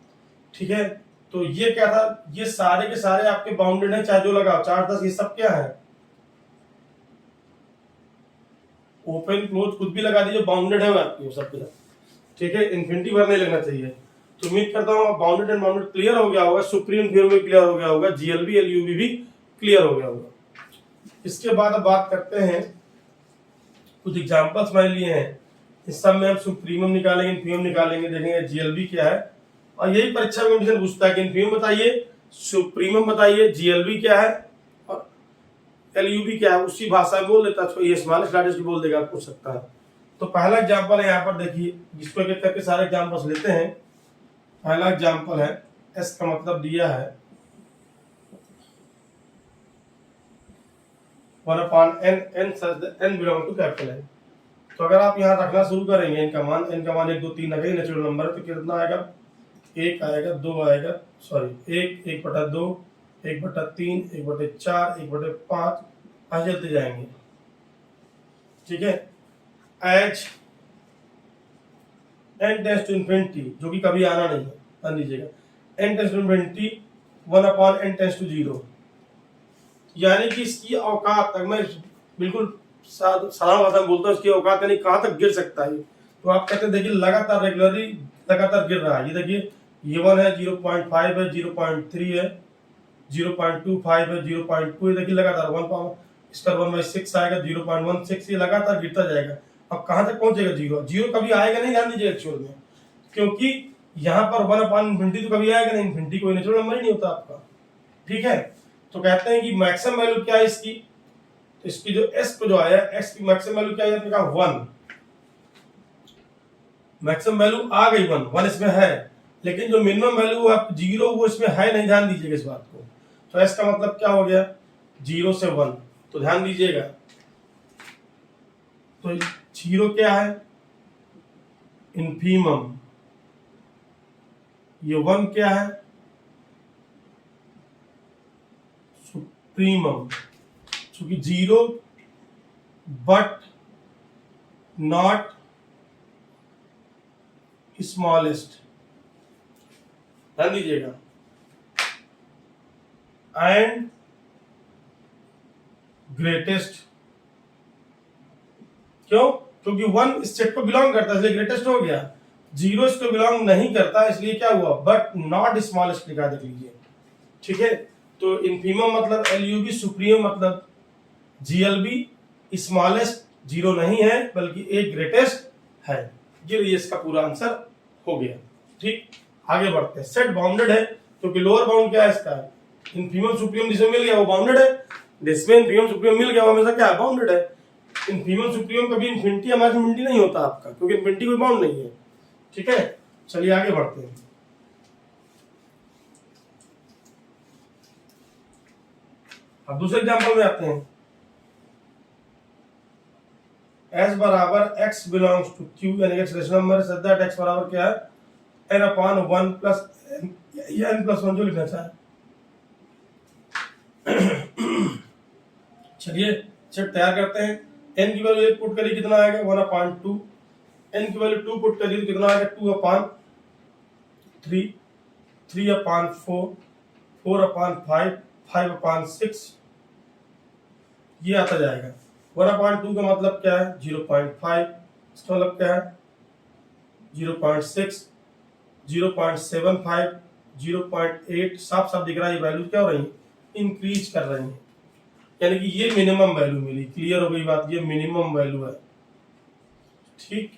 ठीक है। तो ये क्या था, ये सारे के सारे आपके बाउंडेड हैं, चाहे जो लगाओ 4 10, ये सब क्या है, ओपन क्लोज कुछ भी लगा दीजिए, बाउंडेड है वो आपकी सबके साथ, ठीक है। इन्फिनिटी भर नहीं लगना चाहिए। तो उम्मीद करता हूँ बाउंडेड एंड बाउंडेड क्लियर हो गया होगा, सुप्रीम थ्योरम भी क्लियर हो गया होगा, जीएलबी एलयूबी भी क्लियर हो गया होगा। इसके बाद अब बात करते हैं, कुछ एग्जांपल्स मैंने लिए हैं, इस सब में हम सुप्रीमम निकालेंगे, इन्फीमम निकालेंगे, देखेंगे जीएलबी क्या है। और यही परीक्षा में क्वेश्चन पूछता है कि इन्फीमम बताइए, सुप्रीमम बताइए, जीएलबी क्या है और एलयूबी क्या है, उसी भाषा में बोल देता है, ये स्मॉलेस्ट लार्जेस्ट बोल देगा, पूछ सकता है। तो पहला एग्जांपल है यहाँ पर देखिए, जिसको एक एक करके सारे एग्जांपल्स लेते हैं। पहला एग्जांपल है, एस का मतलब दिया है 1/n, n such that n belong to capital N। तो अगर आप यहाँ रखना शुरू करेंगे n का मान 1 2 3 रखेंगे, नेचुरल नंबर है, तो कितना आएगा, 1 आएगा, 2 आएगा, सॉरी 1 1/2 1/3 1/4 1/5 ऐसे चलते जाएंगे, ठीक है। H n tends to infinity, जो कि कभी आना नहीं है, मान लीजिएगा n tends to infinity 1/n tends to 0, यानी कि इसकी औकात, अगर मैं बिल्कुल साधारण भाषा में बोलता हूँ, इसकी औकात यानी कहाँ तक गिर सकता है। तो आप कहते हैं देखिए लगातार रेगुलरली लगातार गिर रहा है, ये देखिए ये 1 है, 0.5 है, 0.3 है, 0.25 है, 0.2 है, देखिए लगातार 1 इसका 1/6 आएगा, 0.16, ये लगातार गिरता जाएगा। अब कहाँ तक पहुंचेगा, 0 कभी आएगा नहीं, ध्यान दीजिए एक्चुअल में, क्योंकि यहाँ पर 1/इन्फिनिटी तो कभी आएगा नहीं, इन्फिनिटी कोई नेचुरल नंबर ही नहीं होता आपका, ठीक है। तो कहते हैं कि मैक्सिमम वैल्यू क्या है इसकी, तो इसकी जो एस को जो आया, एक्स की मैक्सिमम वैल्यू क्या है, आपने कहा 1, मैक्सिमम वैल्यू आ गई 1 इसमें है, लेकिन जो मिनिमम वैल्यू आप 0 वो इसमें है नहीं, ध्यान दीजिएगा इस बात को। तो एस का मतलब क्या हो गया, 0 से 1, तो ध्यान दीजिएगा। तो 0 क्या है, इन्फीमम, ये 1 क्या है, सुप्रीमम, चूंकि 0 बट नॉट स्मॉलेस्ट, ध्यान दीजिएगा, एंड ग्रेटेस्ट। क्यों, क्योंकि 1 इस सेट को बिलोंग करता है इसलिए ग्रेटेस्ट हो गया, 0 इसको बिलोंग नहीं करता इसलिए क्या हुआ, बट नॉट स्मॉलेस्ट लिखा, देख लीजिए, ठीक है। तो इन्फीमम मतलब एलयूबी, सुप्रीम मतलब जीएलबी, स्मॉलेस्ट 0 नहीं है बल्कि एक ग्रेटेस्ट है। ये इसका पूरा आंसर हो गया, ठीक। आगे बढ़ते हैं, सेट बाउंडेड है क्योंकि लोअर बाउंड क्या है इसका, इन्फीमम सुप्रीम जिसमें मिल गया वो बाउंडेड है, जिसमें इन्फीमम सुप्रीम मिल गया वो हमेशा क्या है, बाउंडेड है। इन्फीमम सुप्रीम कभी इन्फिनिटी हमारे इन्फिनिटी नहीं होता आपका, क्योंकि इन्फिनिटी कोई बाउंड नहीं है, ठीक है। चलिए आगे बढ़ते हैं। अब दूसरे एग्जांपल में आते हैं, s बराबर x बिलोंग्स टू q, यानी x रेशनल नंबर है, सच दैट x बराबर क्या है, n/1 प्लस या n+1 जो लिखना चाहे। चलिए सेट तैयार करते हैं। n की वैल्यू 1 पुट करिए, कितना आएगा 1/2, n की वैल्यू 2 पुट करिए तो कितना आएगा 2/3, 3/4, 4/5, 5/6, ये आता जाएगा। 1/2 का मतलब क्या है 0.5, इसका मतलब क्या है 0.6, 0.75, 0.8, साफ साफ दिख रहा है ये वैल्यू क्या हो रही है, इंक्रीज कर रही है, यानी कि ये मिनिमम वैल्यू मिली, क्लियर हो गई बात, ये मिनिमम वैल्यू है, ठीक।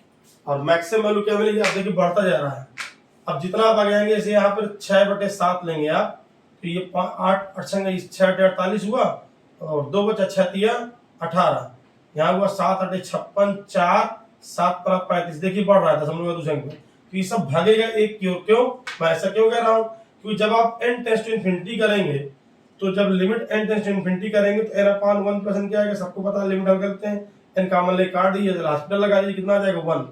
और मैक्सिमम वैल्यू क्या मिलेगी, आप देखिए बढ़ता जा रहा है। अब जितना आप आगे जाएंगे, जैसे यहाँ पर 6/7 लेंगे आप, तो ये 8 8 6 48 हुआ, और 2 बचा 6 18, यहाँ हुआ 7 8 56, 4 7 35, देखिए बढ़ रहा है दशमलव दूसरे अंक में, तो ये सब भागेगा एक की ओर। क्यों, मैं ऐसा क्यों कह रहा हूँ, क्योंकि जब आप n टेंड्स टू इन्फिनिटी करेंगे, तो जब limit n tends to infinity करेंगे तो n/1 प्लस n क्या आएगा, सबको पता है, लिमिट हल करते हैं, n कॉमन ले काट दीजिए, हॉस्पिटल लगा दीजिए, कितना आ जाएगा 1,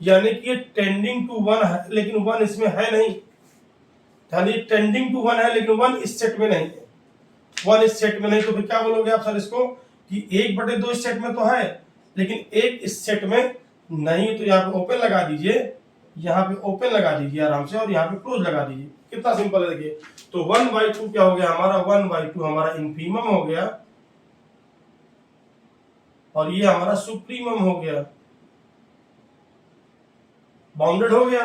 यानी कि ये टेंडिंग टू 1 है, लेकिन 1 इसमें है नहीं, यानी टेंडिंग टू 1 है लेकिन 1 इस सेट में नहीं है, 1 इस सेट में नहीं, तो फिर क्या बोलोगे आप सर इसको कि 1/2 इस सेट में तो है लेकिन 1 इस सेट में नहीं, तो यहाँ पे ओपन लगा दीजिए, यहाँ पे ओपन लगा दीजिए आराम से और यहाँ पे क्लोज लगा दीजिए, कितना सिंपल है देखिए। तो 1/2 क्या हो गया हमारा, 1/2 हमारा इंफीमम हो गया और ये हमारा सुप्रीमम हो गया, बाउंडेड हो गया,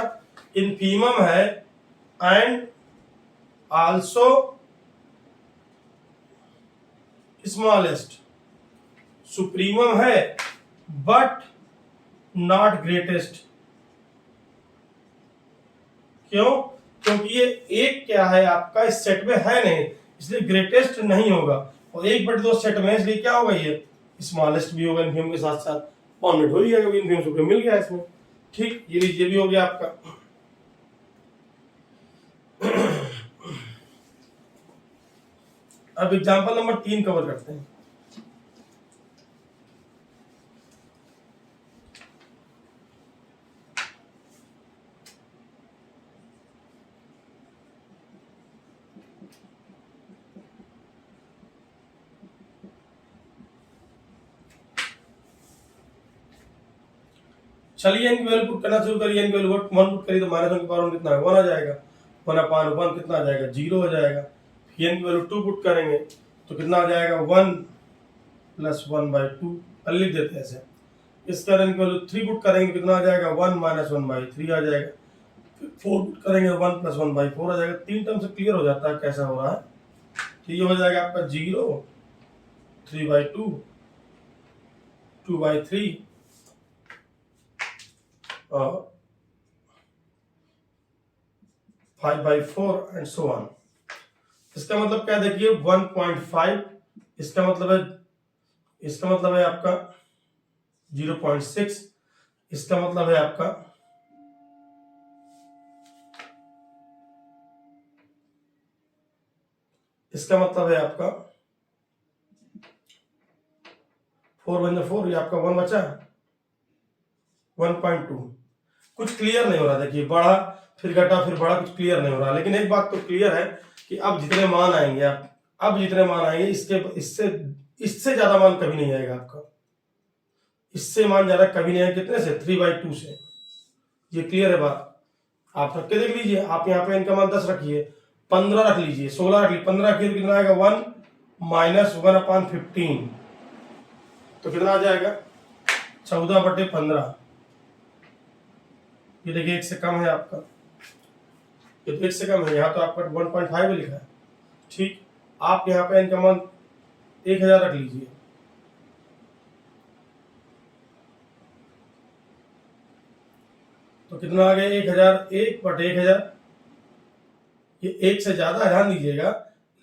इंफीमम है एंड आल्सो स्मॉलेस्ट, सुप्रीमम है बट नॉट ग्रेटेस्ट। क्यों? क्योंकि ये एक क्या है आपका इस सेट में है नहीं, इसलिए ग्रेटेस्ट नहीं होगा, और 1/2 सेट में इसलिए क्या होगा, ये स्मॉलेस्ट भी होगा इनफीमम के साथ साथ, बाउंडेड हो ही गया क्योंकि इनफीमम सुप्रीम मिल गया इसमें। ठीक, ये भी हो गया आपका। अब एग्जांपल नंबर 3 कवर करते हैं। चलिए इनकी वैल्यू पुट करना शुरू करिए, इनकी वैल्यू 1 पुट करिए तो -1 की पावर कितना है 1 आ जाएगा, 1/1 कितना आ जाएगा 0 हो जाएगा। फिर इनकी वैल्यू 2 पुट करेंगे तो कितना आ जाएगा 1 + 1/2, लिख देते हैं ऐसे। इसका इनकी वैल्यू 3 पुट करेंगे कितना आ जाएगा 1 - 1/3 आ जाएगा। फिर 4 पुट करेंगे 1 + 1/4 आ जाएगा। 3 टर्म से क्लियर हो जाता है कैसा हो रहा है। तो ये हो जाएगा आपका 0, 3/2, 2/3 और 5/4 एंड सो ऑन। इसका मतलब क्या देखिए 1.5, इसका मतलब है आपका 0.6, इसका मतलब है आपका 4 × 4, ये आपका 1 बचा 1.2। कुछ क्लियर नहीं हो रहा, देखिए बढ़ा फिर घटा फिर बढ़ा, कुछ क्लियर नहीं हो रहा। लेकिन एक बात तो क्लियर है कि अब जितने मान आएंगे इसके इससे ज्यादा मान कभी नहीं आएगा आपका, इससे मान ज्यादा कभी नहीं आएगा। कितने से 3/2 से, ये क्लियर है बात। आप रख के देख लीजिए, आप यहाँ पे इनका मान 10 रखिए, 15 रख लीजिए, 16 रख लीजिए, 15 की कितना आएगा 1 - 1/15, तो कितना आ जाएगा 14/15। ये देखिए 1 से कम है आपका, ये तो 1 से कम है, यहाँ तो आपका 1.5 लिखा है। ठीक, आप यहाँ पे इनका मान 1000 रख लीजिए, तो कितना आ गया 1000, 1/1000। ये 1 से ज्यादा ध्यान दीजिएगा,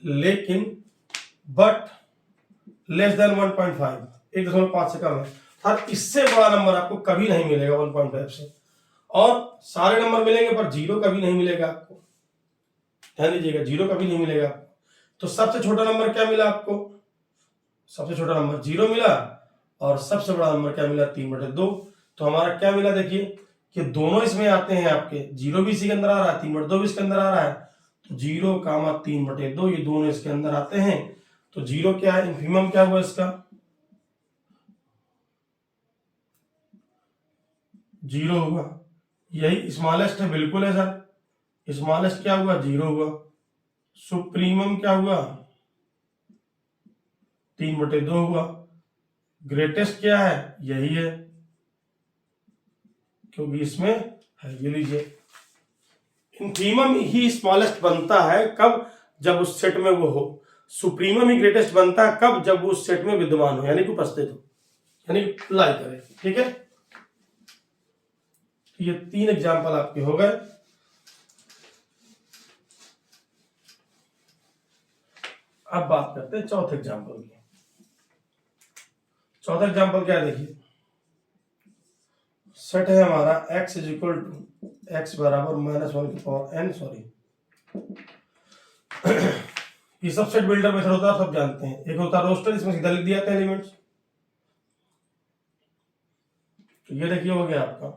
लेकिन बट लेस देन 1.5, 1.5 से कम है। सर इससे बड़ा नंबर आपको कभी नहीं मिलेगा 1.5 से, और सारे नंबर मिलेंगे पर 0 कभी नहीं मिलेगा आपको, ध्यान दीजिएगा 0 कभी नहीं मिलेगा आपको। तो सबसे छोटा नंबर क्या मिला आपको, सबसे छोटा नंबर 0 मिला, और सबसे बड़ा नंबर क्या मिला 3/2। तो हमारा क्या मिला देखिए कि दोनों इसमें आते हैं आपके, 0 भी इसी के अंदर आ रहा है, 3/2 भी इसके अंदर आ रहा है, तो 0, 3/2 ये दोनों इसके अंदर आते हैं। तो 0 क्या है, इन्फीमम क्या हुआ इसका 0 हुआ, यही स्मॉलेस्ट है, बिल्कुल है सर, स्मॉलेस्ट क्या हुआ 0 हुआ, सुप्रीमम क्या हुआ 3/2 हुआ, ग्रेटेस्ट क्या है यही है क्योंकि इसमें है, ये लीजिए। इन्फीमम ही स्मॉलेस्ट बनता है कब, जब उस सेट में वो हो, सुप्रीमम ही ग्रेटेस्ट बनता है कब, जब वो उस सेट में विद्यमान हो, यानी कि उपस्थित हो, यानी लाई करे। ठीक है, ये 3 एग्जाम्पल आपके हो गए। अब बात करते हैं चौथे एग्जाम्पल की। चौथा एग्जाम्पल क्या है देखिए, सेट है हमारा x = x = -1n, सॉरी ये सब सेट बिल्डर मेथड होता है, सब जानते हैं। एक होता है रोस्टर, इसमें सीधा लिख दिया था एलिमेंट्स। तो ये देखिए हो गया आपका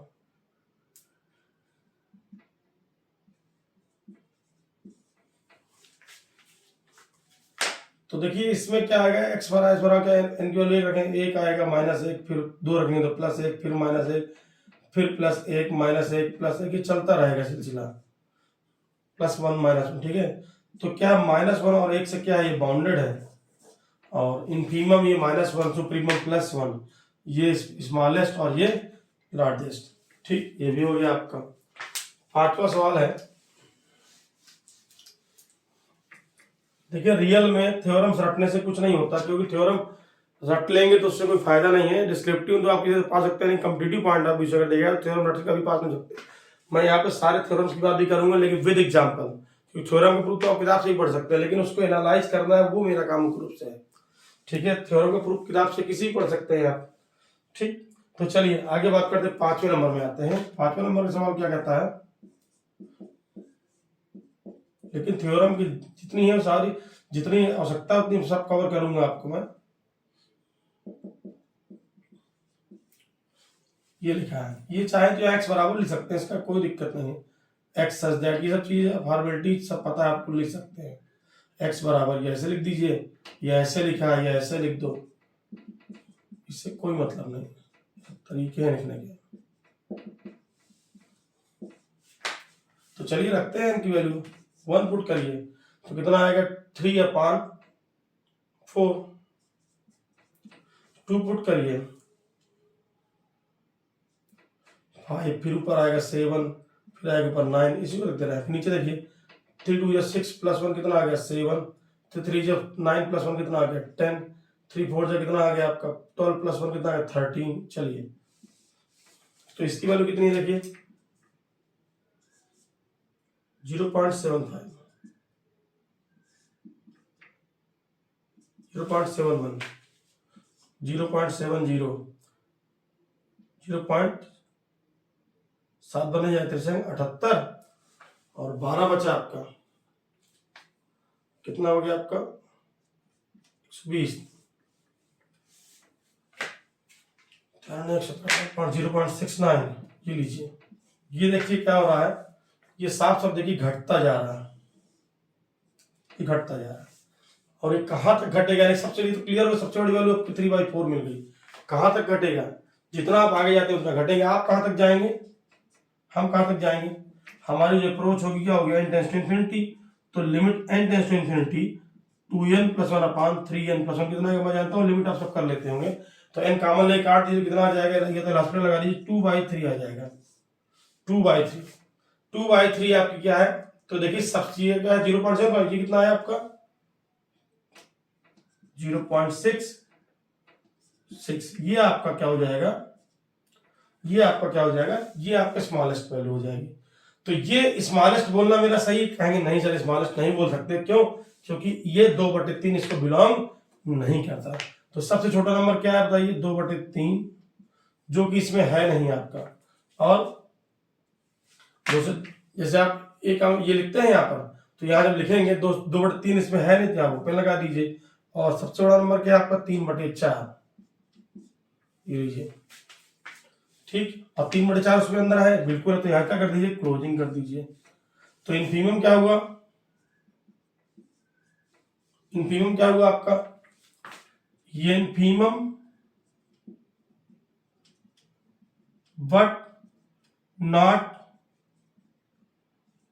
तो देखिए इसमें क्या आएगा, एक्स बराबर क्या है, एन की वैल्यू 1 रखेंगे, 1 आएगा -1, फिर 2 रखेंगे तो +1, फिर -1, फिर +1 -1 +1, ये चलता रहेगा सिलसिला, +1 -1, ठीक है। तो क्या -1 और 1 से क्या है, ये बाउंडेड है, और इनफीमम ये -1, सुप्रीमम +1, ये स्मॉलेस्ट और ये लार्जेस्ट, ठीक। ये भी हो गया आपका। 5वां सवाल है, देखिए रियल में थ्योरम्स रटने से कुछ नहीं होता, क्योंकि थ्योरम रट लेंगे तो उससे कोई फायदा नहीं है। डिस्क्रिप्टिव तो आप किसी से पा सकते हैं, कम्पिटिटिव पॉइंट आप विषय देगा, थ्योरम रट के कभी पास नहीं सकते। मैं यहाँ पे सारे थ्योरम्स की बात भी करूंगा, लेकिन विद एग्जाम्पल, क्योंकि थ्योरम का प्रूफ तो आप किताब से ही पढ़ सकते हैं, लेकिन उसको एनालाइज करना है, वो मेरा काम मुख्य रूप से है, ठीक है। थ्योरम का प्रूफ किताब से किसी पढ़ सकते हैं आप, ठीक। तो चलिए आगे बात करते हैं, 5वें नंबर में आते हैं। 5वें नंबर का सवाल क्या कहता है, लेकिन थ्योरम की जितनी है सारी, जितनी आवश्यकता उतनी सब कवर करूंगा आपको मैं। ये लिखा है, ये चाहे तो एक्स बराबर लिख सकते हैं, इसका कोई दिक्कत नहीं है। एक्स सच दैट, ये सब चीजें फॉर्मेलिटी सब पता है आपको, लिख सकते हैं। एक्स बराबर ये ऐसे लिख दीजिए, या ऐसे लिखा है या ऐसे लिख दो, इससे कोई मतलब नहीं, तरीके हैं लिखने के। तो चलिए रखते हैं इनकी वैल्यू, 1 पुट करिए तो कितना आएगा, 3/4। 2 पुट करिए 5, फिर ऊपर आएगा 7, फिर आएगा ऊपर 9, इसी को लिखते रहे। नीचे देखिए 3 2 6 +1 कितना आ गया, 7, तो 3 जब 9 +1 कितना आ गया, 10, 3 4 जब कितना आ गया आपका, 12 +1 कितना आ गया, 13। चलिए तो इसकी वैल्यू कितनी है, देखिए 0.75, 0.71, 0.70, 0.7 बने जाए 78, और 12 बचा आपका, कितना हो गया आपका, 120, 0.69। ये लीजिए, ये देखिए क्या हो रहा है, ये साफ साफ देखिए घटता जा रहा है, ये घटता जा रहा है। और ये कहाँ तक घटेगा, सबसे तो क्लियर हो, सबसे बड़ी वैल्यू आपकी 3/4 मिल गई। कहाँ तक घटेगा, जितना आप आगे जाते हैं उतना घटेगा। आप कहाँ तक जाएंगे, हम कहाँ तक जाएंगे, हमारी जो अप्रोच होगी क्या होगी, n टेंड्स टू इन्फिनिटी, तो limit n tends to infinity 2n + 1/3n+1 कितना है मैं जानता हूँ, लिमिट आप सब कर लेते होंगे। तो n कॉमन लेके काट दीजिए, कितना आ जाएगा, ये तो लास्ट में लगा दीजिए, 2/3 आ जाएगा, 2/3। 2/3 आपकी क्या है, तो देखिए सब चीज का 0.75, ये कितना है आपका 0.66, ये आपका क्या हो जाएगा, ये आपका क्या हो जाएगा, ये आपका स्मॉलेस्ट वैल्यू हो जाएगी। तो ये स्मॉलेस्ट बोलना मेरा सही, कहेंगे नहीं सर स्मॉलेस्ट नहीं बोल सकते, क्यों, क्योंकि ये 2/3 इसको बिलोंग नहीं करता। तो सबसे छोटा नंबर क्या है बताइए, 2/3, जो कि इसमें है नहीं आपका। और जैसे आप एक ये लिखते हैं यहाँ पर, तो यहाँ जब लिखेंगे 2/3 इसमें है नहीं, तो आप पे लगा दीजिए। और सबसे बड़ा नंबर क्या है आपका, 3/4, ये लीजिए, ठीक। और 3/4 उसमें अंदर है बिल्कुल, तो यहाँ क्या कर दीजिए, क्लोजिंग कर दीजिए। तो इनफीमम क्या हुआ, इनफीमम क्या हुआ आपका, ये इनफीमम बट नॉट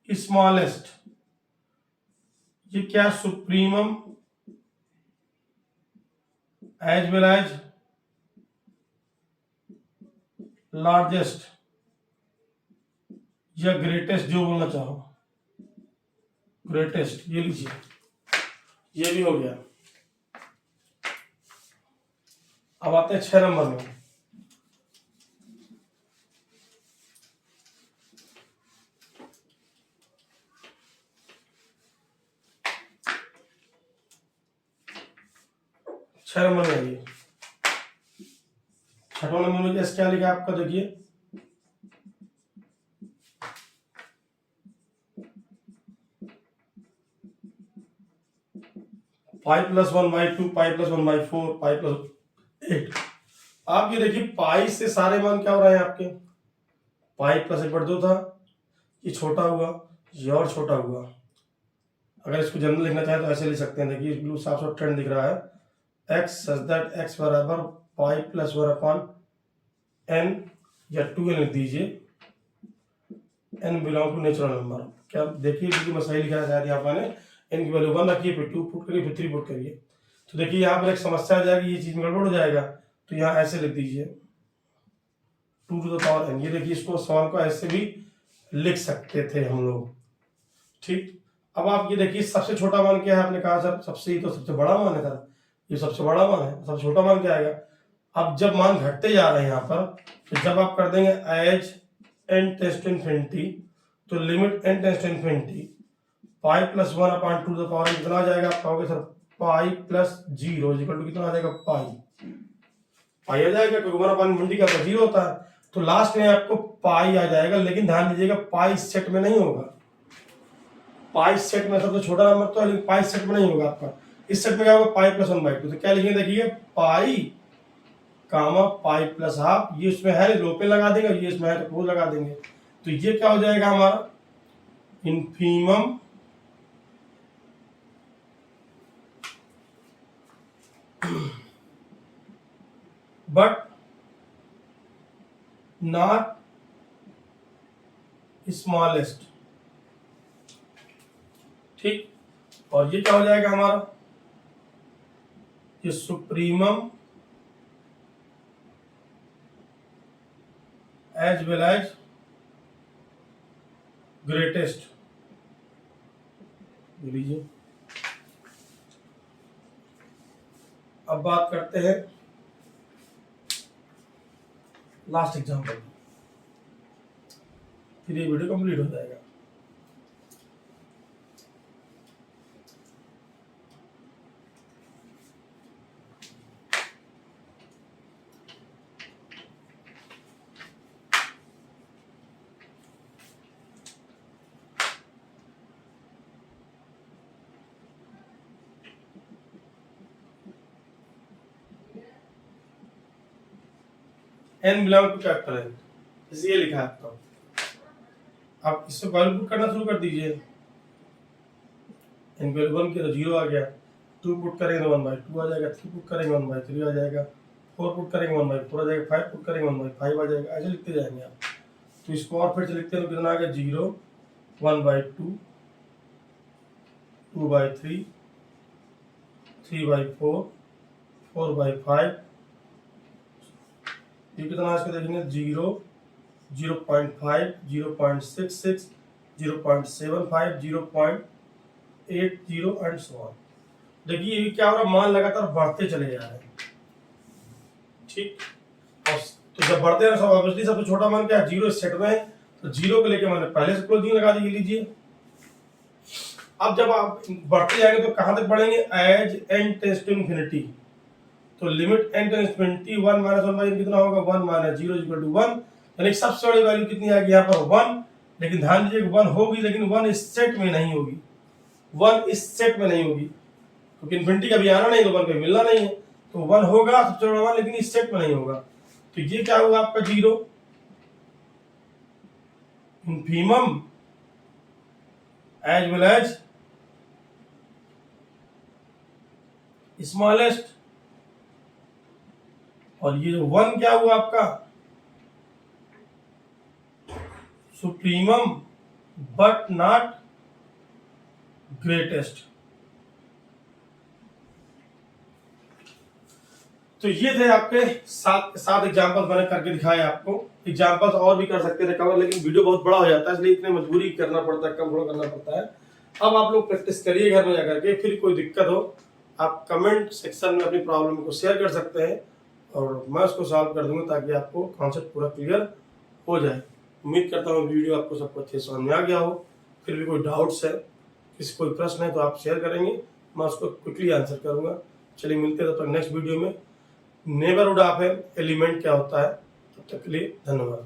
स्मॉलेस्ट, ये क्या, supremum as well as largest, या ग्रेटेस्ट, जो बोलना चाहो, ग्रेटेस्ट, ये लीजिए, ये भी हो गया। अब आते हैं 6 नंबर में। छठा नंबर में आइए, 6वां नंबर में क्या लिखा है आपका, देखिए 5 + 1/2, 5 + 1/4, 5 + 8। आप ये देखिए पाई से सारे मान क्या हो रहे हैं आपके, पाई +1/2 था, ये छोटा हुआ, ये और छोटा हुआ, अगर इसको जनरल लिखना चाहे तो ऐसे लिख सकते हैं। देखिए बिल्कुल साफ साफ ट्रेंड दिख रहा है, एक्स सच दैट एक्स बराबर पाई प्लस 1 अपॉन एन या 2n लिख दीजिए, n belong to natural number. क्या देखिए बिल्कुल मैं सही लिखा है, यहाँ पर n की वैल्यू 1 रखिए, फिर 2 पुट करिए, फिर 3 पुट करिए। तो देखिए यहाँ पर एक समस्या आ जाएगी, ये चीज में गड़बड़ हो जाएगा, तो यहाँ ऐसे लिख दीजिए 2 टू द पावर n। ये देखिए इसको सवाल को ऐसे भी लिख सकते थे हम लोग, ठीक। अब आप ये देखिए सबसे छोटा मान क्या है, आपने कहा सर सबसे ही तो सबसे बड़ा मान है सर, ये सबसे बड़ा मान है, सबसे छोटा मान क्या आएगा। अब जब मान घटते जा रहे हैं यहाँ पर, तो जब आप कर देंगे as n tends to infinity, तो limit n tends to infinity pi plus 1 upon 2 the power कितना आ जाएगा, आप कहोगे sir pi plus 0 equal to कितना आ जाएगा, पाई आ जाएगा, क्योंकि 1 अपॉन इन्फिनिटी का 0 होता है। तो लास्ट में आपको पाई आ जाएगा, लेकिन ध्यान दीजिएगा पाई सेट में नहीं होगा। पाई सेट में सबसे छोटा नंबर तो है, लेकिन पाई सेट में नहीं होगा आपका। इस सेट में क्या होगा, पाई प्लस 1/2। तो क्या लिखेंगे देखिए, पाई कामा पाई प्लस हाफ, ये इसमें है लो पे लगा देंगे, ये इसमें है तो क्लोज लगा देंगे। तो ये क्या हो जाएगा हमारा इन्फीमम बट नॉट स्मॉलेस्ट, ठीक। और ये क्या हो जाएगा हमारा, ये supremum as well as greatest, लीजिए। अब बात करते हैं लास्ट एग्जांपल, फिर ये वीडियो कंप्लीट हो जाएगा। n belong to capital N, जैसे ये लिखा है आपका। आप इससे वैल्यू पुट करना शुरू कर दीजिए। n वैल्यू 1 की तो 0 आ गया, 2 पुट करेंगे तो 1/2 आ जाएगा, 3 पुट करेंगे 1/3 आ जाएगा, 4 पुट करेंगे 1/4 आ जाएगा, 5 पुट करेंगे 1/5 आ जाएगा। ऐसे लिखते जाएंगे आप। तो इसको और फिर से लिखते हैं तो कितना आ गया, 0, 1/2, 2/3, 3/4, 4/5, ये कितना इसको देखेंगे 0, 0.5, 0.66, 0.75, 0.80 एंड सो ऑन। देखिए ये क्या हो रहा है, मान लगातार बढ़ते चले जा रहे हैं, ठीक। और तो जब बढ़ते हैं सब ऑब्वियसली सबसे छोटा मान क्या है, 0 सेट में है, तो 0 को लेके मैंने पहले से क्लोजिंग लगा दी, लीजिए। अब जब आप बढ़ते जाएंगे तो कहां तक बढ़ेंगे, as n tends to infinity, तो limit n tends to infinity 1 - 1/n कितना होगा, 1 - 0 इक्वल टू 1। यानी सबसे बड़ी वैल्यू कितनी आएगी यहाँ पर 1, लेकिन ध्यान दीजिए 1 होगी, लेकिन 1 इस सेट में नहीं होगी, 1 इस सेट में नहीं होगी, क्योंकि इन्फिनिटी का भी आना नहीं तो 1 कभी मिलना नहीं है। तो 1 होगा सबसे बड़ा 1, लेकिन इस सेट में नहीं होगा। तो ये क्या होगा आपका 0, infimum as well as smallest, और ये जो 1 क्या हुआ आपका सुप्रीमम बट नॉट ग्रेटेस्ट। तो ये थे आपके 7 एग्जांपल्स मैंने करके दिखाए आपको। एग्जांपल्स और भी कर सकते थे कवर, लेकिन वीडियो बहुत बड़ा हो जाता है, इसलिए इतने मजबूरी करना पड़ता है, कम थोड़ा करना पड़ता है। अब आप लोग प्रैक्टिस करिए घर में जाकर के, फिर कोई दिक्कत हो आप कमेंट सेक्शन में अपनी प्रॉब्लम को शेयर कर सकते हैं और मैं उसको सॉल्व कर दूंगा, ताकि आपको कॉन्सेप्ट पूरा क्लियर हो जाए। उम्मीद करता हूँ वीडियो आपको सबको अच्छे समझ में आ गया हो। फिर भी कोई डाउट्स है, किसी कोई प्रश्न है तो आप शेयर करेंगे, मैं उसको क्विकली आंसर करूंगा। चलिए मिलते हैं तब तक नेक्स्ट वीडियो में। नेबरहुड ऑफ एन एलिमेंट क्या होता है, तब तक के लिए धन्यवाद।